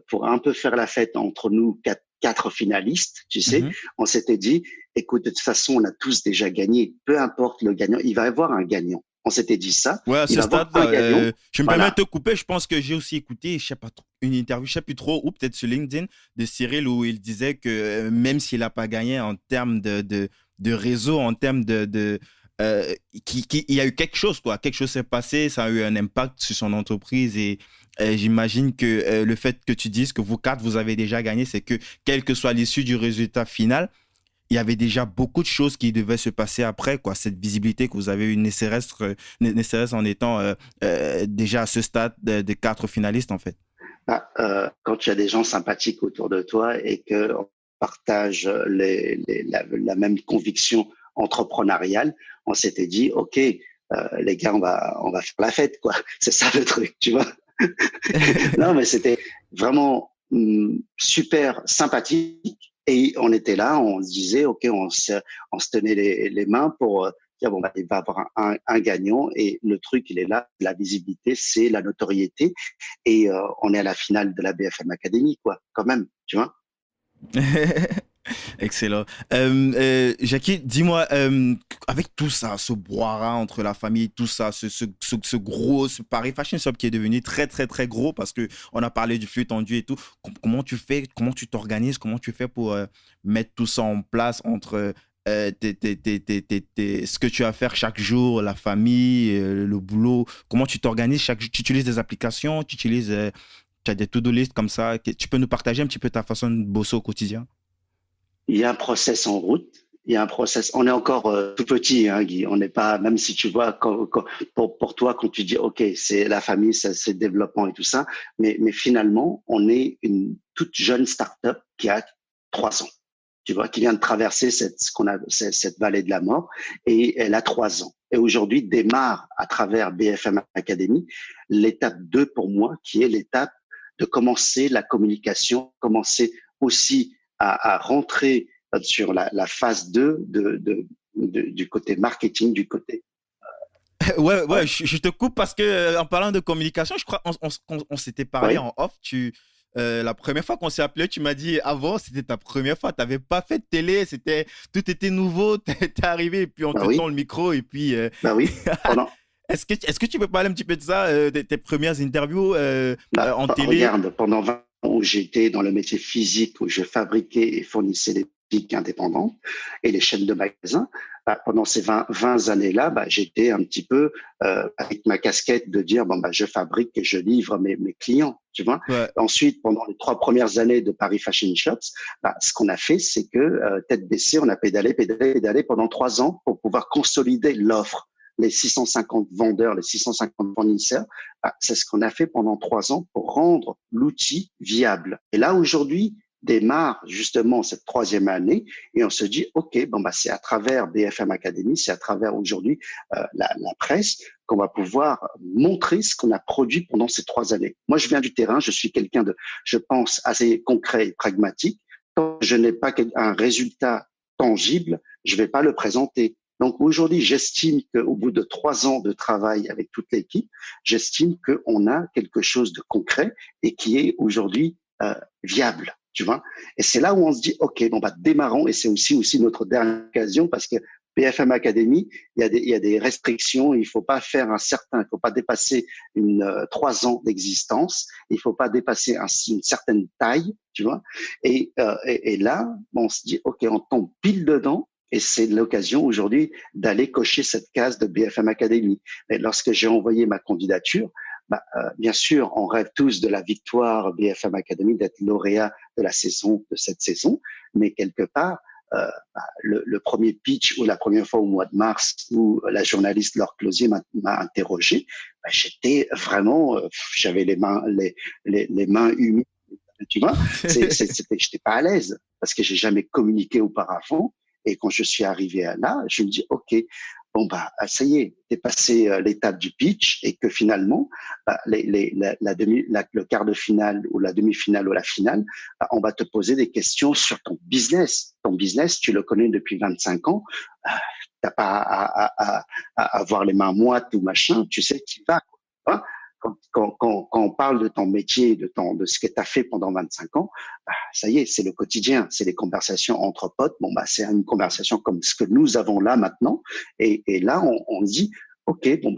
pour un peu faire la fête entre nous, quatre finalistes, tu sais. Mhm. On s'était dit, écoute, de toute façon, on a tous déjà gagné. Peu importe le gagnant, il va y avoir un gagnant. On s'était dit ça. Ouais, à Il ce va y avoir stade-là, un gagnant. je me permets de Voilà. te couper. Je pense que j'ai aussi écouté, je sais pas trop, une interview, je sais plus trop, ou peut-être sur LinkedIn, de Cyril, où il disait que même s'il n'a pas gagné en termes de réseau, en termes il y a eu quelque chose, quoi. Quelque chose s'est passé, ça a eu un impact sur son entreprise. Et j'imagine que le fait que tu dises que vous quatre, vous avez déjà gagné, c'est que quelle que soit l'issue du résultat final, il y avait déjà beaucoup de choses qui devaient se passer après, quoi. Cette visibilité que vous avez eue, ne serait-ce en étant déjà à ce stade de quatre finalistes, en fait. Quand il y a des gens sympathiques autour de toi et qu'on partage la même conviction entrepreneuriale, on s'était dit, OK, les gars, on va faire la fête, quoi. C'est ça le truc, tu vois. Non, mais c'était vraiment super sympathique. Et on était là, on se disait, OK, on se tenait les mains pour dire, bon, bah, il va y avoir un gagnant. Et le truc, il est là, la visibilité, c'est la notoriété. Et on est à la finale de la BFM Academy, quoi, quand même, tu vois. Excellent. Jackie, dis-moi, avec tout ça, ce brouhaha entre la famille, tout ça, ce gros, ce Paris Fashion Shop qui est devenu très, très, très gros parce que on a parlé du flux tendu et tout. Comment tu fais, comment tu t'organises, comment tu fais pour mettre tout ça en place entre ce que tu as à faire chaque jour, la famille, le boulot. Comment tu t'organises tu utilises des applications, tu as des to-do list comme ça. Tu peux nous partager un petit peu ta façon de bosser au quotidien? Il y a un process en route. Il y a un process. On est encore tout petit, hein, Guy. On n'est pas, même si tu vois, pour toi, quand tu dis, OK, c'est la famille, c'est le développement et tout ça, mais finalement, on est une toute jeune start-up qui a 3 ans. Tu vois, qui vient de traverser cette vallée de la mort et elle a 3 ans. Et aujourd'hui démarre à travers BFM Academy l'étape 2 pour moi, qui est l'étape de commencer la communication, commencer aussi à rentrer sur la phase 2 du côté marketing, du côté. Ouais, ouais, Ouais, je te coupe parce que en parlant de communication, je crois on s'était parlé ouais, en off. La première fois qu'on s'est appelé, tu m'as dit avant, c'était ta première fois. Tu n'avais pas fait de télé, tout était nouveau. T'es arrivé et puis on bah te tend oui, le micro et puis. bah oui. Pendant, Est-ce que tu peux parler un petit peu de ça, tes premières interviews en télé? regarde, pendant 20 ans où j'étais dans le métier physique, où je fabriquais et fournissais des boutiques indépendantes et les chaînes de magasins, bah, pendant ces 20 années-là, bah, j'étais un petit peu avec ma casquette de dire, bon, bah, je fabrique et je livre mes clients, tu vois. Ouais. Ensuite, pendant les 3 premières années de Paris Fashion Shops, bah, ce qu'on a fait, c'est que tête baissée, on a pédalé pendant 3 ans pour pouvoir consolider l'offre. Les 650 vendeurs, les 650 fournisseurs, bah, c'est ce qu'on a fait pendant 3 ans pour rendre l'outil viable. Et là, aujourd'hui, démarre justement cette troisième année et on se dit, OK, bon, bah, c'est à travers BFM Academy, c'est à travers aujourd'hui la presse qu'on va pouvoir montrer ce qu'on a produit pendant ces 3 années. Moi, je viens du terrain, je suis quelqu'un de, je pense, assez concret et pragmatique. Quand je n'ai pas un résultat tangible, je ne vais pas le présenter. Donc aujourd'hui, j'estime qu'au bout de 3 ans de travail avec toute l'équipe, j'estime qu'on a quelque chose de concret et qui est aujourd'hui viable, tu vois. Et c'est là où on se dit, OK, bon, bah, démarrons, et c'est aussi notre dernière occasion parce que BFM Academy, il y a des restrictions, il faut pas faire il faut pas dépasser 3 ans d'existence, il faut pas dépasser une certaine taille, tu vois. Et là, bon, on se dit, OK, on tombe pile dedans. Et c'est l'occasion aujourd'hui d'aller cocher cette case de BFM Academy. Mais lorsque j'ai envoyé ma candidature, bien sûr, on rêve tous de la victoire BFM Academy, d'être lauréat de cette saison, mais quelque part, le premier pitch ou la première fois au mois de mars où la journaliste Laure Closier m'a interrogé, j'étais vraiment, j'avais les mains humides, tu vois, j'étais pas à l'aise parce que j'ai jamais communiqué auparavant. Et quand je suis arrivé là, je me dis, OK, bon, ça y est, t'es passé l'étape du pitch et que finalement, le quart de finale ou la demi-finale ou la finale, on va te poser des questions sur ton business. Ton business, tu le connais depuis 25 ans, t'as pas à avoir les mains moites ou machin, tu sais qui va, quoi. Hein. Quand on parle de ton métier, de ce que tu as fait pendant 25 ans, ça y est, c'est le quotidien, c'est les conversations entre potes. Bon, c'est une conversation comme ce que nous avons là maintenant. Et là, on dit, OK, bon,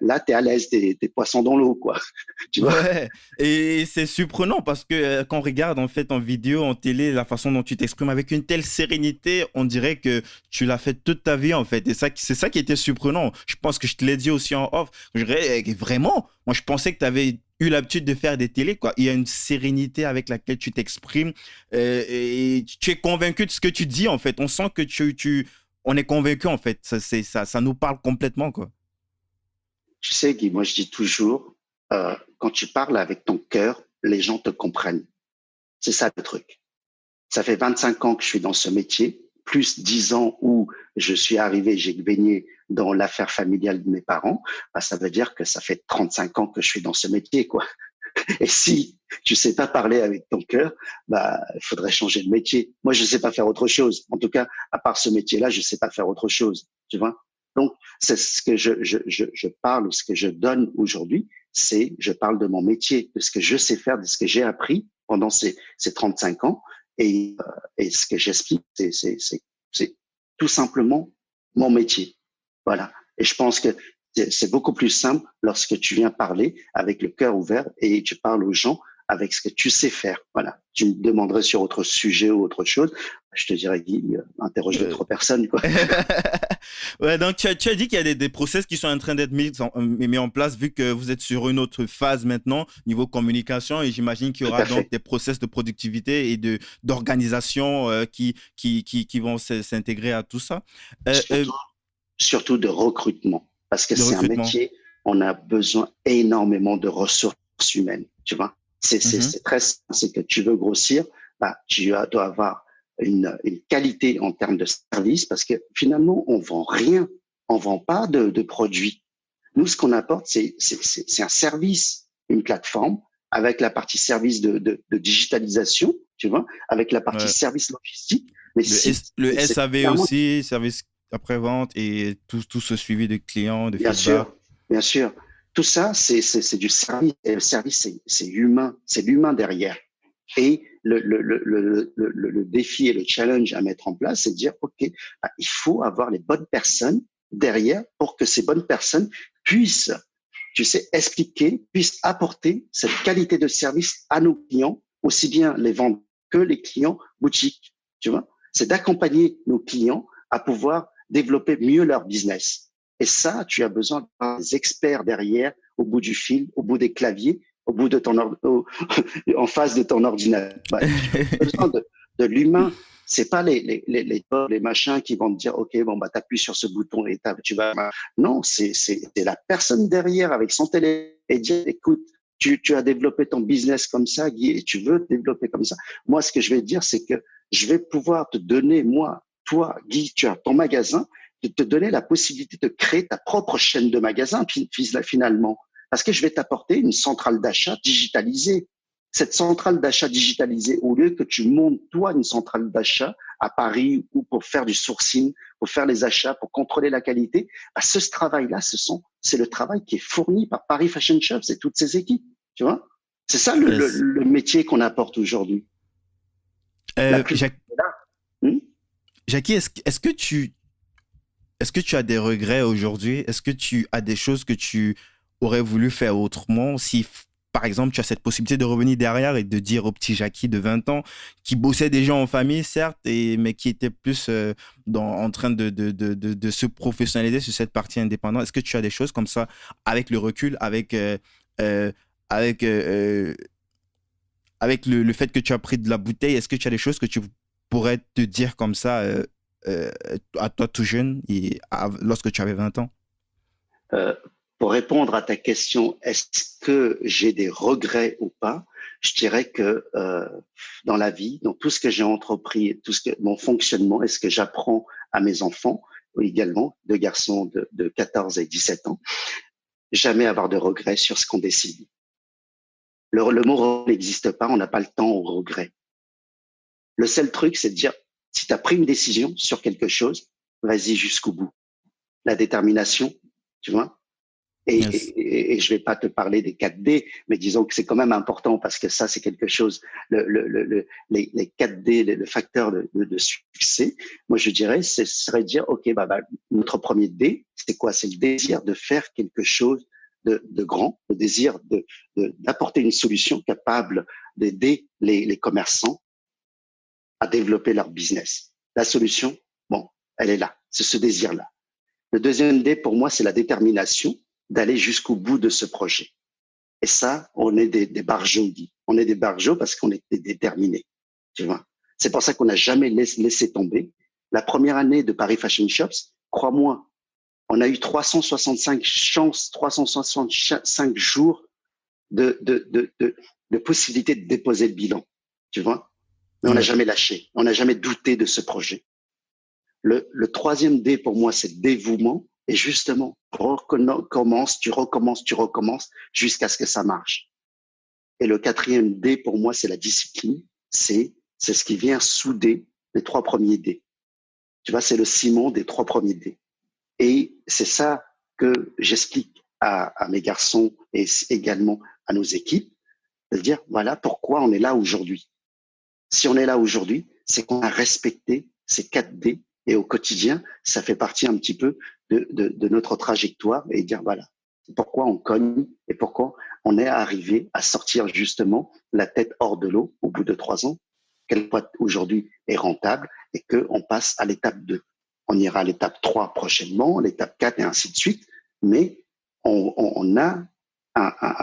là, tu es à l'aise, des poissons dans l'eau, quoi. Tu vois? Ouais, et c'est surprenant parce que quand on regarde en fait en vidéo, en télé, la façon dont tu t'exprimes avec une telle sérénité, on dirait que tu l'as fait toute ta vie en fait. Et c'est ça qui était surprenant. Je pense que je te l'ai dit aussi en off. Vraiment, moi je pensais que tu avais eu l'habitude de faire des télés, quoi. Il y a une sérénité avec laquelle tu t'exprimes et tu es convaincu de ce que tu dis en fait. On sent que on est convaincu en fait. Ça nous parle complètement, quoi. Tu sais, Guy, moi je dis toujours, quand tu parles avec ton cœur, les gens te comprennent. C'est ça le truc. Ça fait 25 ans que je suis dans ce métier, plus 10 ans où je suis arrivé, j'ai baigné dans l'affaire familiale de mes parents. Ça veut dire que ça fait 35 ans que je suis dans ce métier, quoi. Et si tu sais pas parler avec ton cœur, il faudrait changer de métier. Moi, je sais pas faire autre chose. En tout cas, à part ce métier-là, je sais pas faire autre chose. Tu vois? Donc, c'est ce que je parle, ce que je donne aujourd'hui, je parle de mon métier, de ce que je sais faire, de ce que j'ai appris pendant ces 35 ans. Et ce que j'explique, c'est tout simplement mon métier. Voilà. Et je pense que c'est beaucoup plus simple lorsque tu viens parler avec le cœur ouvert et tu parles aux gens avec ce que tu sais faire. Voilà. Tu me demanderais sur autre sujet ou autre chose. Je te dirais, Guy, interroge d'autres personnes, quoi. Ouais, donc tu as dit qu'il y a des process qui sont en train d'être mis en place vu que vous êtes sur une autre phase maintenant, niveau communication, et j'imagine qu'il y aura donc des process de productivité et d'organisation qui vont s'intégrer à tout ça. Surtout de recrutement, parce que c'est un métier, on a besoin énormément de ressources humaines, tu vois. C'est très simple, c'est que tu veux grossir, tu dois avoir une qualité en termes de service, parce que finalement, on vend rien, on vend pas de produits. Nous, ce qu'on apporte, c'est un service, une plateforme, avec la partie service de digitalisation, tu vois, avec la partie service logistique. Mais le SAV aussi, service après-vente et tout ce suivi de clients, de feedback. Bien sûr. Tout ça, c'est du service. Et le service, c'est humain. C'est l'humain derrière. Et le défi et le challenge à mettre en place, c'est de dire, OK, il faut avoir les bonnes personnes derrière pour que ces bonnes personnes puissent, tu sais, expliquer, puissent apporter cette qualité de service à nos clients, aussi bien les vendeurs que les clients boutiques. Tu vois, c'est d'accompagner nos clients à pouvoir développer mieux leur business. Et ça, tu as besoin d'avoir des experts derrière, au bout du fil, au bout des claviers, au bout de en face de ton ordinateur. Tu as besoin de l'humain. C'est pas les machins qui vont te dire, OK, t'appuies sur ce bouton et tu vas. Non, c'est la personne derrière avec son téléphone et dire, écoute, tu as développé ton business comme ça, Guy, et tu veux te développer comme ça. Moi, ce que je vais te dire, c'est que je vais pouvoir te donner, toi, Guy, tu as ton magasin, de te donner la possibilité de créer ta propre chaîne de magasins, finalement. Parce que je vais t'apporter une centrale d'achat digitalisée. Cette centrale d'achat digitalisée, au lieu que tu montes, toi, une centrale d'achat à Paris ou pour faire du sourcing, pour faire les achats, pour contrôler la qualité, ce travail-là, c'est le travail qui est fourni par Paris Fashion Shops et toutes ses équipes. Tu vois? C'est ça le métier qu'on apporte aujourd'hui. Jackie, est-ce que tu as des regrets aujourd'hui? Est-ce que tu as des choses que tu aurais voulu faire autrement si, par exemple, tu as cette possibilité de revenir derrière et de dire au petit Jackie de 20 ans, qui bossait déjà en famille, certes, mais qui était plus en train de se professionnaliser sur cette partie indépendante. Est-ce que tu as des choses comme ça, avec le recul, euh, avec, euh, avec le fait que tu as pris de la bouteille, est-ce que tu as des choses que tu pourrais te dire comme ça euh, à toi tout jeune, lorsque tu avais 20 ans? Euh, pour répondre à ta question, est-ce que j'ai des regrets ou pas? Je dirais que dans la vie, dans tout ce que j'ai entrepris, mon fonctionnement et ce que j'apprends à mes enfants, également, deux garçons de 14 et 17 ans, jamais avoir de regrets sur ce qu'on décide. Le mot n'existe pas, on n'a pas le temps au regret. Le seul truc, c'est de dire, si tu as pris une décision sur quelque chose, vas-y jusqu'au bout. La détermination, tu vois. Yes. Et je vais pas te parler des 4D, mais disons que c'est quand même important parce que ça, c'est quelque chose, les 4D, le facteur de succès. Moi, je dirais, ce serait de dire, OK, notre premier D, c'est quoi? C'est le désir de faire quelque chose de grand, le désir d'apporter une solution capable d'aider les commerçants à développer leur business. La solution, bon, elle est là. C'est ce désir-là. Le deuxième D, pour moi, c'est la détermination d'aller jusqu'au bout de ce projet. Et ça, on est des barjots, dit. On est des barjots parce qu'on est déterminés. Tu vois. C'est pour ça qu'on n'a jamais laissé tomber. La première année de Paris Fashion Shops, crois-moi, on a eu 365 chances, 365 jours de possibilité de déposer le bilan. Tu vois. Mais on n'a jamais lâché. On n'a jamais douté de ce projet. Le troisième D pour moi, c'est le dévouement. Et justement, tu recommences jusqu'à ce que ça marche. Et le quatrième D pour moi, c'est la discipline. C'est ce qui vient souder les trois premiers D. Tu vois, c'est le ciment des trois premiers D. Et c'est ça que j'explique à mes garçons et également à nos équipes, de dire, voilà pourquoi on est là aujourd'hui. Si on est là aujourd'hui, c'est qu'on a respecté ces 4 D et au quotidien, ça fait partie un petit peu de notre trajectoire et dire voilà, pourquoi on cogne et pourquoi on est arrivé à sortir justement la tête hors de l'eau au bout de 3 ans, quelle boîte aujourd'hui est rentable et qu'on passe à l'étape 2. On ira à l'étape 3 prochainement, l'étape 4 et ainsi de suite, mais on a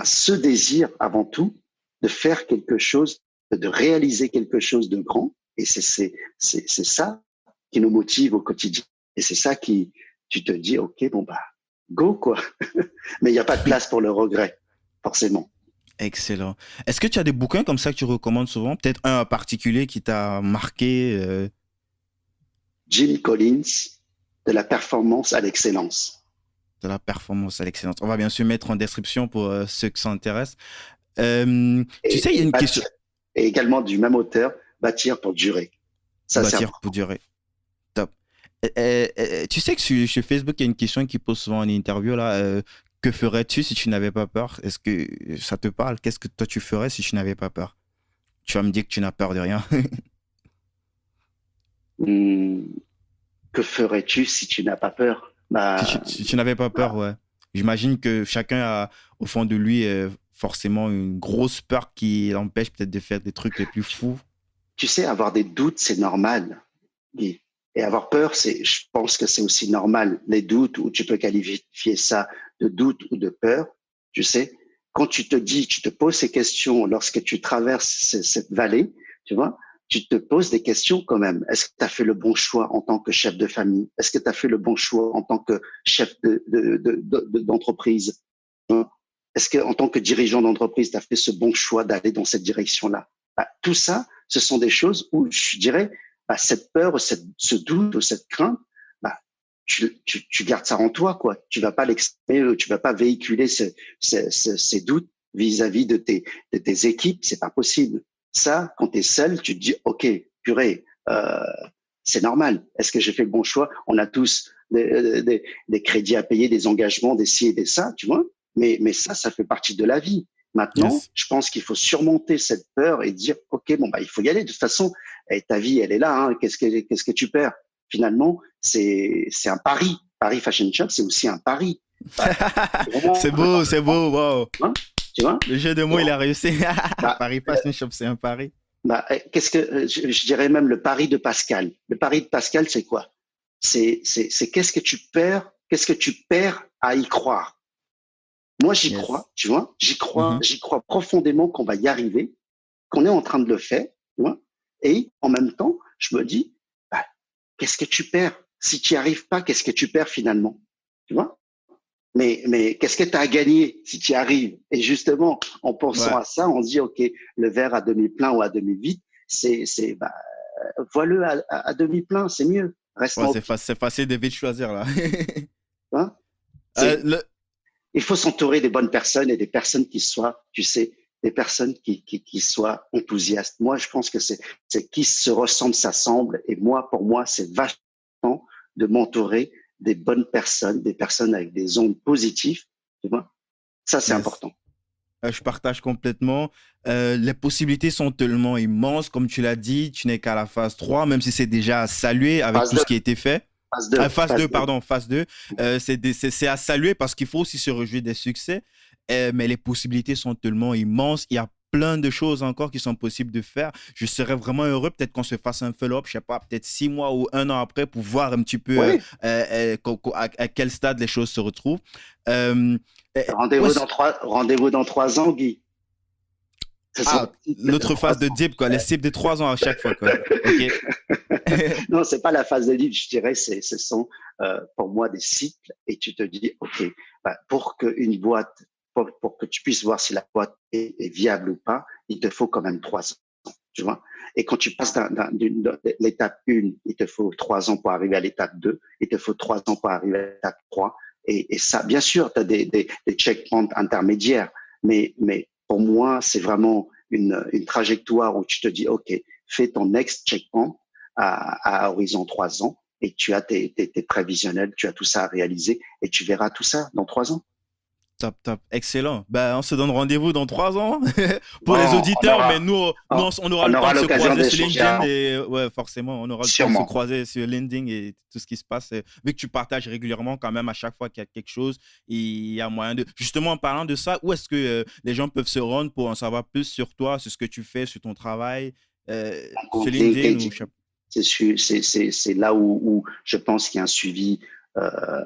ce désir avant tout de faire quelque chose, de réaliser quelque chose de grand et c'est ça qui nous motive au quotidien. Et c'est ça qui, tu te dis, OK, bon, go, quoi. Mais il n'y a pas de place pour le regret, forcément. Excellent. Est-ce que tu as des bouquins comme ça que tu recommandes souvent? Peut-être un en particulier qui t'a marqué? Jim Collins, de la performance à l'excellence. De la performance à l'excellence. On va bien sûr mettre en description pour ceux qui s'intéressent. Tu sais, il y a une question. Et également du même auteur, Bâtir pour durer. Ça, Bâtir pour durer. Top. Tu sais que sur Facebook, il y a une question qui pose souvent en interview là. Que ferais-tu si tu n'avais pas peur? Est-ce que ça te parle? Qu'est-ce que toi tu ferais si tu n'avais pas peur? Tu vas me dire que tu n'as peur de rien. Que ferais-tu si tu n'as pas peur? Si tu n'avais pas peur, ouais. J'imagine que chacun a au fond de lui forcément une grosse peur qui l'empêche peut-être de faire des trucs les plus fous. Tu sais, avoir des doutes, c'est normal, Guy. Et avoir peur, je pense que c'est aussi normal. Les doutes, ou tu peux qualifier ça de doute ou de peur, tu sais, quand tu te poses ces questions lorsque tu traverses cette vallée, tu vois, tu te poses des questions quand même. Est-ce que tu as fait le bon choix en tant que chef de famille? Est-ce que tu as fait le bon choix en tant que chef d'entreprise? Est-ce que en tant que dirigeant d'entreprise, tu as fait ce bon choix d'aller dans cette direction-là? Tout ça, ce sont des choses où je dirais, cette peur, ce doute ou cette crainte, tu gardes ça en toi, quoi. Tu vas pas l'exprimer, tu vas pas véhiculer ces doutes vis-à-vis de tes équipes, c'est pas possible. Ça, quand tu es seul, tu te dis, OK, purée, c'est normal. Est-ce que j'ai fait le bon choix? On a tous des crédits à payer, des engagements, des ci et des ça, tu vois. Mais ça fait partie de la vie. Maintenant, Yes. je pense qu'il faut surmonter cette peur et dire, OK, bon, il faut y aller. De toute façon, ta vie, elle est là, hein. Qu'est-ce que tu perds? Finalement, c'est un pari. Paris Fashion Shop, c'est aussi un pari. C'est beau, wow. Hein, Tu vois? Le jeu de mots, il a réussi. Bah, Paris Fashion Shop, c'est un pari. qu'est-ce que je dirais même le pari de Pascal. Le pari de Pascal, c'est quoi? C'est qu'est-ce que tu perds à y croire. Moi, j'y Yes. crois, tu vois, Mhm. j'y crois profondément qu'on va y arriver, qu'on est en train de le faire, tu vois. Et en même temps, je me dis, bah, qu'est-ce que tu perds? Si tu n'y arrives pas, qu'est-ce que tu perds finalement? Tu vois? Mais qu'est-ce que tu as à gagner si tu y arrives? Et justement, en pensant Ouais. à ça, on se dit, OK, le verre à demi-plein ou à demi-vide, bah, vois-le à demi-plein, c'est mieux. Ouais, Restons optimistes. c'est facile de vite choisir là. Hein. Euh, C'est, le- il faut s'entourer des bonnes personnes et des personnes qui soient, tu sais, des personnes qui soient enthousiastes. Moi, je pense que c'est qui se ressemble, s'assemble. Et moi, pour moi, c'est vachement de m'entourer des bonnes personnes, des personnes avec des ondes positives. Tu vois, ça, c'est yes. important. Je partage complètement. Les possibilités sont tellement immenses. Comme tu l'as dit, tu n'es qu'à la phase 3, même si c'est déjà salué avec Phase tout ce 2, qui a été fait. phase 2, Phase phase 2, 2. pardon, phase 2. C'est à saluer parce qu'il faut aussi se réjouir des succès. Mais les possibilités sont tellement immenses. Il y a plein de choses encore qui sont possibles de faire. Je serais vraiment heureux, peut-être qu'on se fasse un follow-up, je sais pas, peut-être 6 mois ou un an après pour voir un petit peu Oui, à quel stade les choses se retrouvent. Euh, où est-ce- rendez-vous dans 3 ans, Guy. Ce sont Ah, des cycles de l'autre phase 3 de ans. Deep, quoi. Les cibles de 3 ans à chaque fois, quoi. OK. Non, c'est pas la phase de livre, je dirais, ce sont pour moi des cycles et tu te dis, OK, bah, pour que tu puisses voir si la boîte est viable ou pas, il te faut quand même 3 ans, tu vois. Et quand tu passes de l'étape 1, il te faut 3 ans pour arriver à l'étape 2, il te faut 3 ans pour arriver à l'étape 3. Et ça, bien sûr, tu as des checkpoints intermédiaires, mais pour moi, c'est vraiment une trajectoire où tu te dis, OK, fais ton next checkpoint à horizon 3 ans et tu as tes prévisionnels, tu as tout ça à réaliser et tu verras tout ça dans 3 ans. Top, top. Excellent. Ben, on se donne rendez-vous dans 3 ans pour les Bon, auditeurs, mais nous, on aura on le temps aura de se l'occasion croiser sur d'échanger LinkedIn et ouais, forcément, on aura le temps de se sûrement. croiser sur LinkedIn et tout ce qui se passe. Vu que tu partages régulièrement quand même à chaque fois qu'il y a quelque chose, il y a moyen de... Justement, en parlant de ça, où est-ce que les gens peuvent se rendre pour en savoir plus sur toi, sur ce que tu fais, sur ton travail, sur Donc, LinkedIn ou... LinkedIn, c'est là où je pense qu'il y a un suivi euh,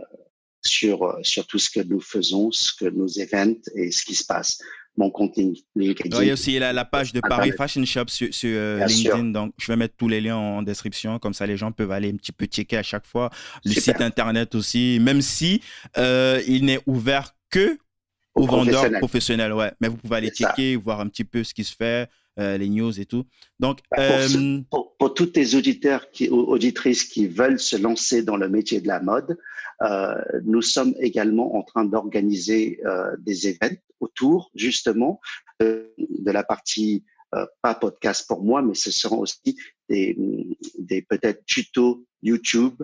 sur tout ce que nous faisons, ce que nos events et ce qui se passe. Mon compte Ouais, il LinkedIn, y a aussi la page de Paris Internet, Fashion Shop sur bien sûr. LinkedIn. Donc, je vais mettre tous les liens en description. Comme ça, les gens peuvent aller un petit peu checker à chaque fois. Le site Super. internet aussi, même si il n'est ouvert que Au aux vendeurs professionnel, professionnels. Ouais. Mais vous pouvez aller c'est ça. checker, voir un petit peu ce qui se fait, les news et tout. Donc, Bah, pour tous tes auditeurs auditrices qui veulent se lancer dans le métier de la mode, nous sommes également en train d'organiser des événements autour justement de la partie pas podcast pour moi, mais ce seront aussi des, des peut-être tutos YouTube.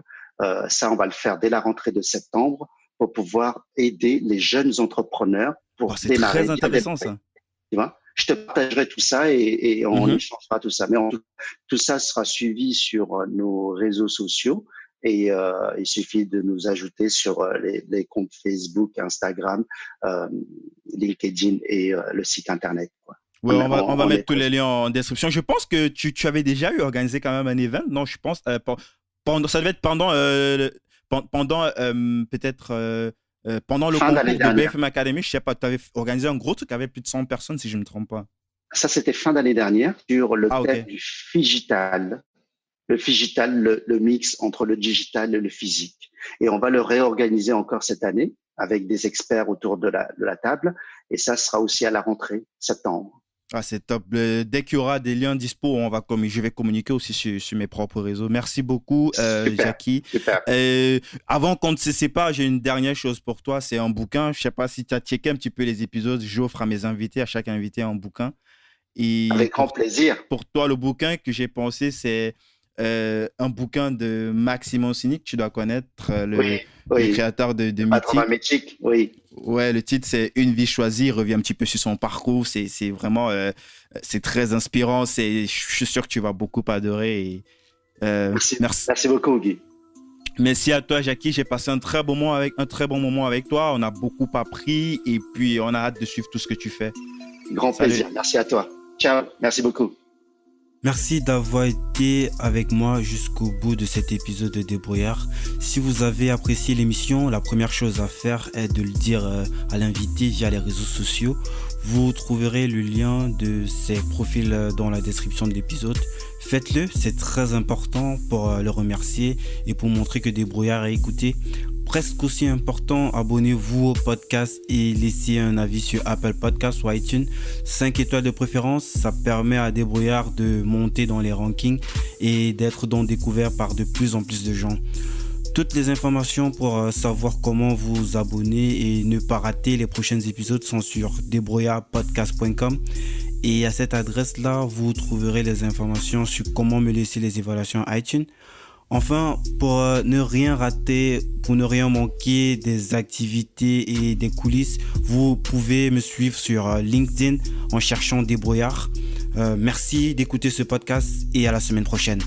Ça, on va le faire dès la rentrée de septembre pour pouvoir aider les jeunes entrepreneurs oh, pour c'est démarrer, très bien intéressant démarrer. ça. Tu vois, je te partagerai tout ça et on Mhm. échangera tout ça. Mais tout ça sera suivi sur nos réseaux sociaux et il suffit de nous ajouter sur les comptes Facebook, Instagram, euh, LinkedIn et le site internet, quoi. Ouais, on va On est mettre tous les présent. liens en description. Je pense que tu avais déjà eu organisé quand même un event. Non, je pense. Ça devait être pendant, pendant peut-être pendant le Fin d'année concours de dernière. BFM Academy. Je sais pas, tu avais organisé un gros truc avec plus de 100 personnes, si je ne me trompe pas. Ça, c'était fin d'année dernière sur le Ah, ok. thème du digital. Le digital, le mix entre le digital et le physique. Et on va le réorganiser encore cette année avec des experts autour de la table. Et ça sera aussi à la rentrée, septembre. Ah, c'est top. Dès qu'il y aura des liens dispo, je vais communiquer aussi sur mes propres réseaux. Merci beaucoup, Super, Jackie. super. Avant qu'on ne se sépare, j'ai une dernière chose pour toi. C'est un bouquin. Je sais pas si tu as checké un petit peu les épisodes. J'offre à mes invités, à chaque invité, un bouquin. Et Avec grand plaisir. pour toi, le bouquin que j'ai pensé, c'est un bouquin de Max Simoncini, que tu dois connaître, Oui, le oui. créateur de Le patron Mythique. hermétique, oui. Ouais, le titre, c'est Une vie choisie. Il revient un petit peu sur son parcours. C'est vraiment, c'est très inspirant. Je suis sûr que tu vas beaucoup adorer. Merci, Merci. merci beaucoup, Guy. Merci à toi, Jackie. J'ai passé un très bon moment avec toi. On a beaucoup appris et puis on a hâte de suivre tout ce que tu fais. Grand plaisir. Merci à toi. Ciao. Merci beaucoup. Merci d'avoir été avec moi jusqu'au bout de cet épisode de Débrouillard. Si vous avez apprécié l'émission, la première chose à faire est de le dire à l'invité via les réseaux sociaux. Vous trouverez le lien de ses profils dans la description de l'épisode. Faites-le, c'est très important pour le remercier et pour montrer que Débrouillard est écouté. Presque aussi important, abonnez-vous au podcast et laissez un avis sur Apple Podcasts ou iTunes. 5 étoiles de préférence, ça permet à Débrouillard de monter dans les rankings et d'être donc découvert par de plus en plus de gens. Toutes les informations pour savoir comment vous abonner et ne pas rater les prochains épisodes sont sur débrouillardpodcast.com. Et à cette adresse-là, vous trouverez les informations sur comment me laisser les évaluations iTunes. Enfin, pour ne rien rater, pour ne rien manquer des activités et des coulisses, vous pouvez me suivre sur LinkedIn en cherchant Débrouillard. Merci d'écouter ce podcast et à la semaine prochaine.